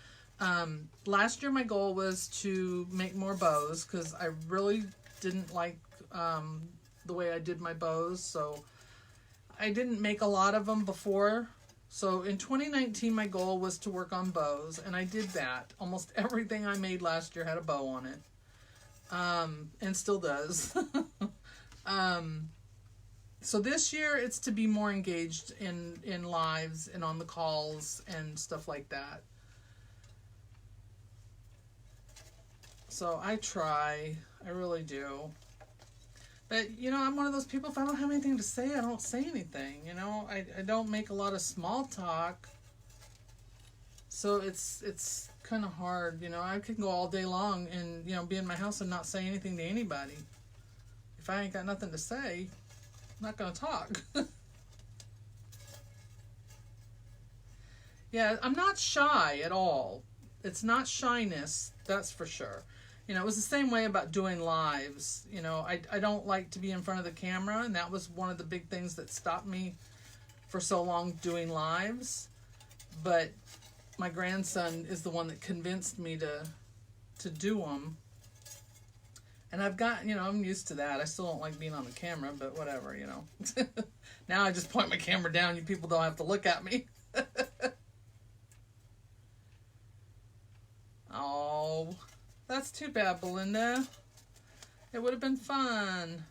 Last year my goal was to make more bows because I really didn't like the way I did my bows, so I didn't make a lot of them before. So in 2019 my goal was to work on bows, and I did that. Almost everything I made last year had a bow on it, and still does. So this year it's to be more engaged in lives and on the calls and stuff like that. So I try, I really do. But, you know, I'm one of those people, if I don't have anything to say, I don't say anything, you know. I don't make a lot of small talk. So it's kind of hard, you know. I can go all day long and, you know, be in my house and not say anything to anybody. If I ain't got nothing to say, I'm not going to talk. Yeah, I'm not shy at all. It's not shyness, that's for sure. You know, it was the same way about doing lives. You know, I don't like to be in front of the camera, and that was one of the big things that stopped me for so long doing lives. But my grandson is the one that convinced me to do them. And I've got, you know, I'm used to that. I still don't like being on the camera, but whatever, you know. Now I just point my camera down. You people don't have to look at me. Oh, that's too bad, Belinda. It would have been fun.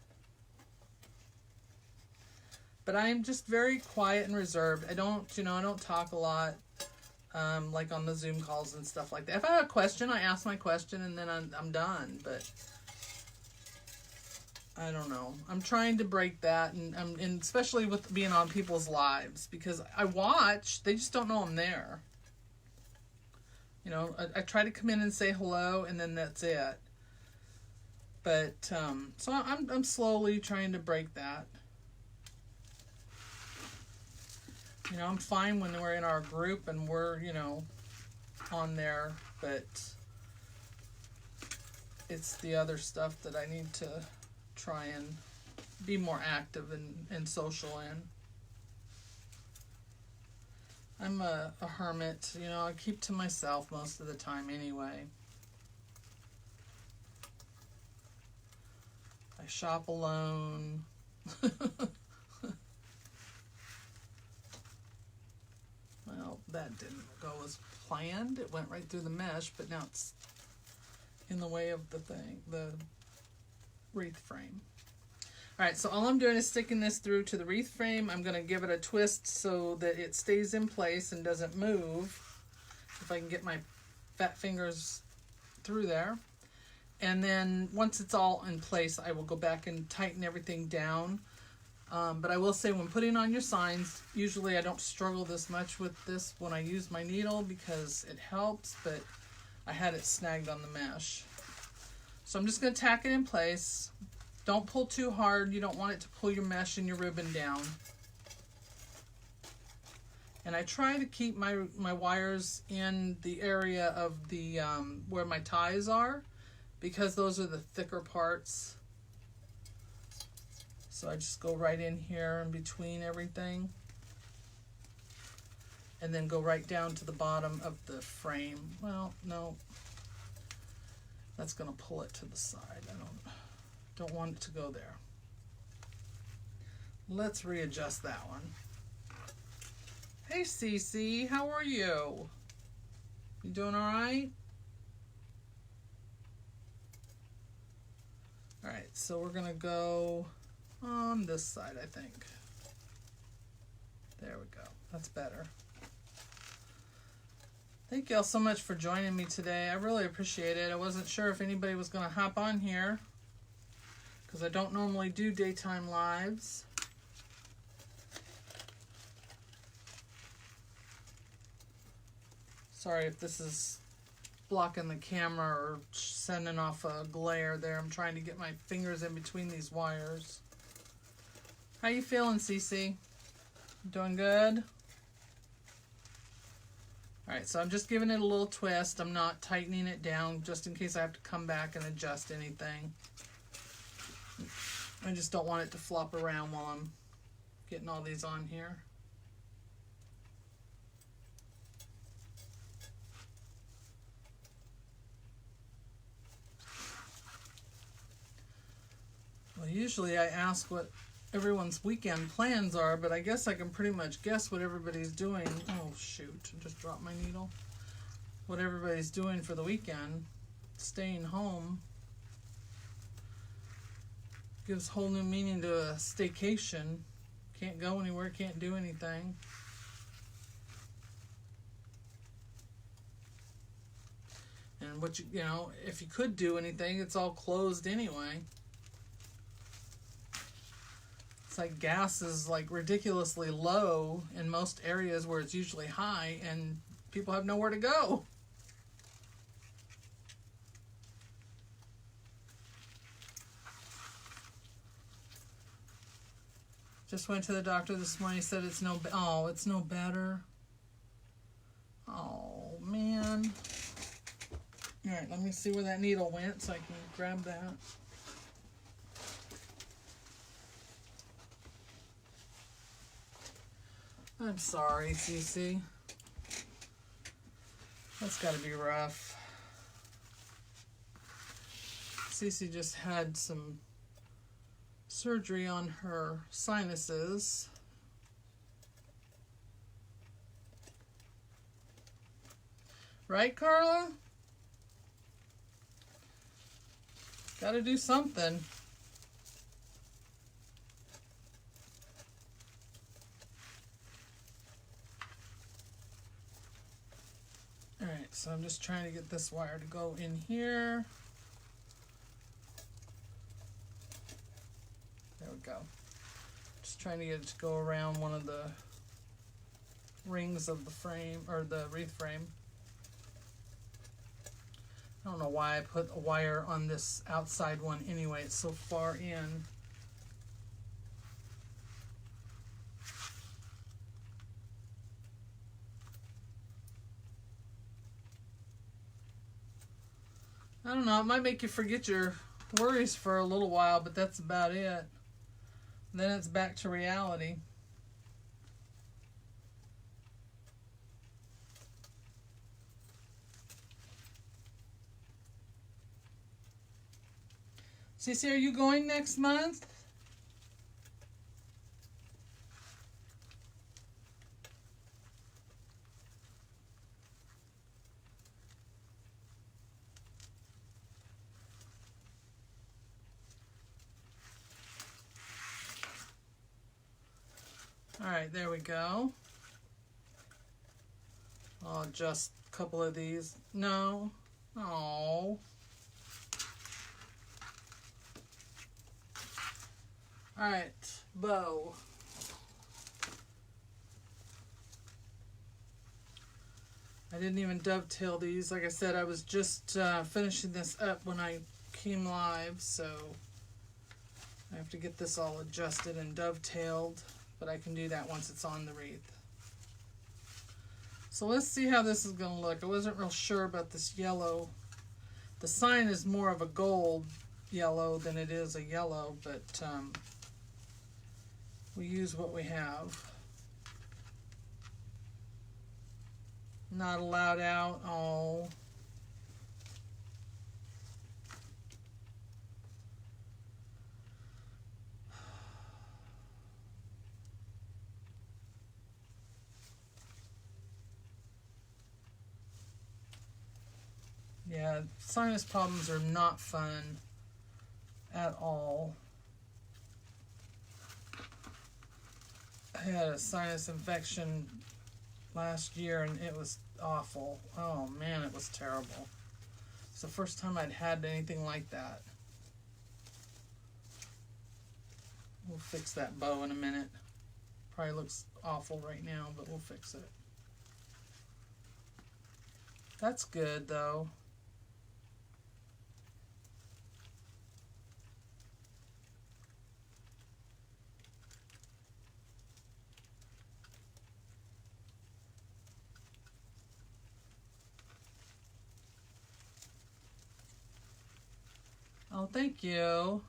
But I'm just very quiet and reserved. I don't talk a lot, like on the Zoom calls and stuff like that. If I have a question, I ask my question and then I'm done. But I don't know. I'm trying to break that, and especially with being on people's lives, because I watch, they just don't know I'm there. You know, I try to come in and say hello, and then that's it. But, so I'm slowly trying to break that. You know, I'm fine when we're in our group and we're, you know, on there, but it's the other stuff that I need to try and be more active and social in. I'm a hermit, you know, I keep to myself most of the time anyway. I shop alone. Well, that didn't go as planned. It went right through the mesh, but now it's in the way of the thing, the wreath frame. All right, so all I'm doing is sticking this through to the wreath frame. I'm going to give it a twist so that it stays in place and doesn't move. If I can get my fat fingers through there. And then once it's all in place, I will go back and tighten everything down. But I will say, when putting on your signs, usually I don't struggle this much with this when I use my needle because it helps, but I had it snagged on the mesh. So I'm just going to tack it in place. Don't pull too hard. You don't want it to pull your mesh and your ribbon down. And I try to keep my wires in the area of the where my ties are, because those are the thicker parts. So I just go right in here in between everything. And then go right down to the bottom of the frame. Well, no. That's going to pull it to the side. I don't want it to go there. Let's readjust that one. Hey, Cece, how are you? You doing all right? All right, so we're going to go on this side, I think. There we go. That's better. Thank you all so much for joining me today. I really appreciate it. I wasn't sure if anybody was going to hop on here because I don't normally do daytime lives. Sorry if this is blocking the camera or sending off a glare there. I'm trying to get my fingers in between these wires. How you feeling, Cece? Doing good? Alright, so I'm just giving it a little twist. I'm not tightening it down just in case I have to come back and adjust anything. I just don't want it to flop around while I'm getting all these on here. Well, usually I ask what everyone's weekend plans are, but I guess I can pretty much guess what everybody's doing. Oh shoot, I just dropped my needle. What everybody's doing for the weekend. Staying home. Gives whole new meaning to a staycation. Can't go anywhere, can't do anything. And what you know, if you could do anything, it's all closed anyway. It's like gas is like ridiculously low in most areas where it's usually high, and people have nowhere to go. Just went to the doctor this morning. He said it's no better. Oh man. All right, let me see where that needle went so I can grab that. I'm sorry, Cece. That's got to be rough. Cece just had some surgery on her sinuses. Right, Carla? Got to do something. Alright, so I'm just trying to get this wire to go in here. There we go. Just trying to get it to go around one of the rings of the frame, or the wreath frame. I don't know why I put a wire on this outside one anyway. It's so far in. I don't know, it might make you forget your worries for a little while, but that's about it. Then it's back to reality. Cece, are you going next month? All right, there we go. I'll adjust a couple of these. No, Oh. Alright, bow. I didn't even dovetail these. Like I said, I was just finishing this up when I came live, so I have to get this all adjusted and dovetailed, but I can do that once it's on the wreath. So let's see how this is going to look. I wasn't real sure about this yellow. The sign is more of a gold yellow than it is a yellow, but we use what we have. Not allowed out. Oh. Yeah, sinus problems are not fun at all. I had a sinus infection last year and it was awful. Oh man, it was terrible. It's the first time I'd had anything like that. We'll fix that bow in a minute. Probably looks awful right now, but we'll fix it. That's good though. Oh, thank you.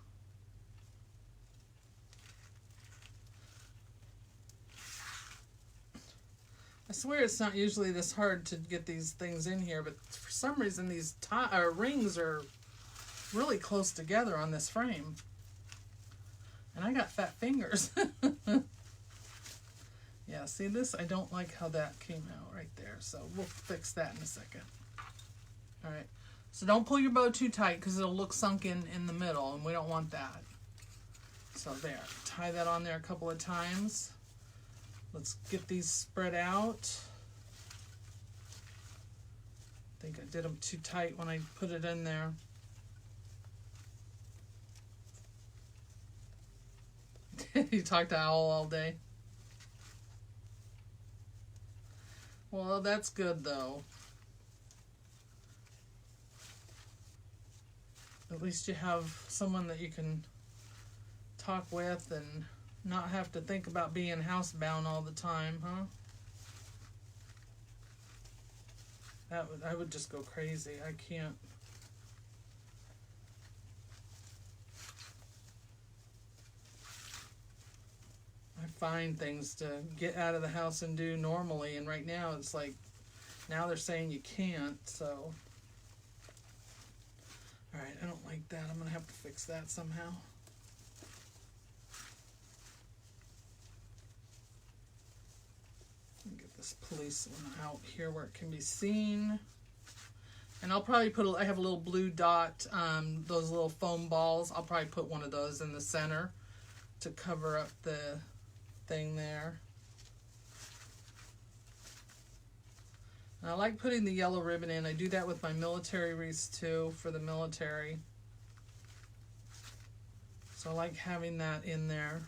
I swear it's not usually this hard to get these things in here, but for some reason these rings are really close together on this frame. And I got fat fingers. Yeah, see this? I don't like how that came out right there, so we'll fix that in a second. All right. So don't pull your bow too tight because it'll look sunken in the middle and we don't want that. So there, tie that on there a couple of times. Let's get these spread out. I think I did them too tight when I put it in there. You talked to Owl all day. Well, that's good though. At least you have someone that you can talk with and not have to think about being housebound all the time, huh? I would just go crazy. I can't. I find things to get out of the house and do normally, and right now it's like, now they're saying you can't, so. Alright, I don't like that. I'm going to have to fix that somehow. Get this police one out here where it can be seen. And I'll probably put, I have a little blue dot, those little foam balls. I'll probably put one of those in the center to cover up the thing there. And I like putting the yellow ribbon in. I do that with my military wreaths too, for the military. So I like having that in there.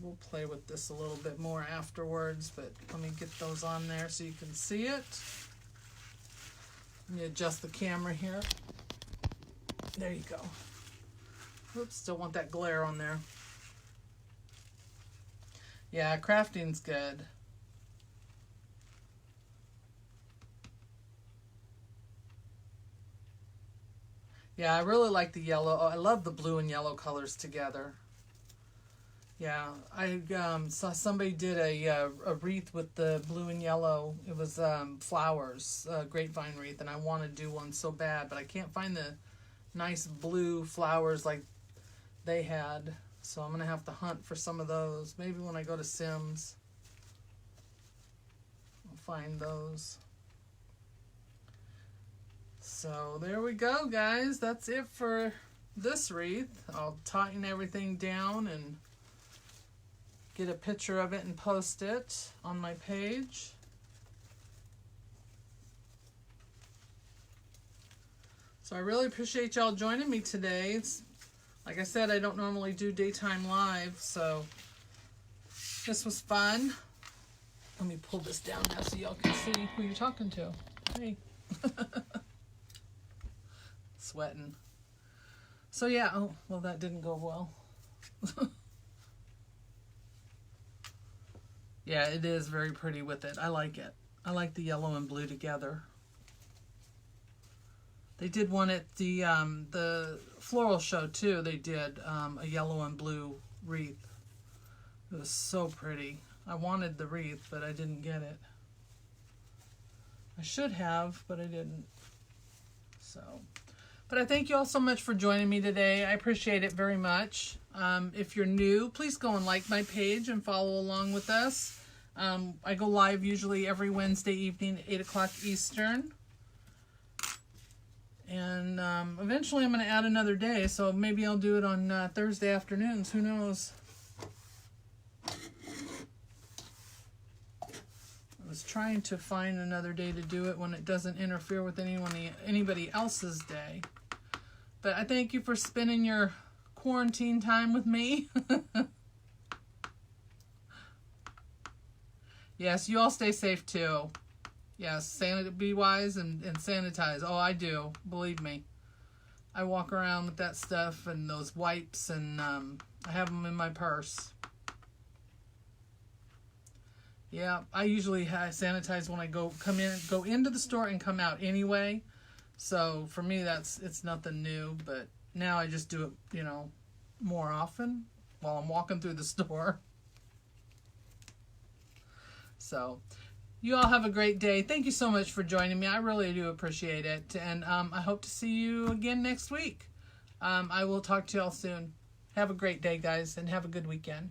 We'll play with this a little bit more afterwards, but let me get those on there so you can see it. Let me adjust the camera here. There you go. Oops, still want that glare on there. Yeah, crafting's good. Yeah, I really like the yellow. Oh, I love the blue and yellow colors together. Yeah, I saw somebody did a wreath with the blue and yellow. It was flowers, grapevine wreath, and I want to do one so bad, but I can't find the nice blue flowers like they had. So I'm going to have to hunt for some of those. Maybe when I go to Sims, I'll find those. So there we go, guys. That's it for this wreath. I'll tighten everything down and get a picture of it and post it on my page. So I really appreciate y'all joining me today. It's, like I said, I don't normally do daytime live, so this was fun. Let me pull this down now so y'all can see who you're talking to. Hey. Sweating. So yeah, oh, well that didn't go well. Yeah, it is very pretty with it. I like it. I like the yellow and blue together. They did one at the floral show too. They did a yellow and blue wreath. It was so pretty. I wanted the wreath, but I didn't get it. I should have, but I didn't. So, but I thank you all so much for joining me today. I appreciate it very much. If you're new, please go and like my page and follow along with us. I go live usually every Wednesday evening, 8 o'clock Eastern. And eventually I'm going to add another day, so maybe I'll do it on Thursday afternoons. Who knows? I was trying to find another day to do it when it doesn't interfere with anybody else's day. But I thank you for spending your quarantine time with me. Yes, you all stay safe too. Yes, be wise and sanitize. Oh, I do. Believe me. I walk around with that stuff and those wipes, and I have them in my purse. Yeah, I usually sanitize when I go into the store and come out anyway. So for me, it's nothing new. But now I just do it, you know, more often while I'm walking through the store. So. You all have a great day. Thank you so much for joining me. I really do appreciate it. And I hope to see you again next week. I will talk to y'all soon. Have a great day, guys, and have a good weekend.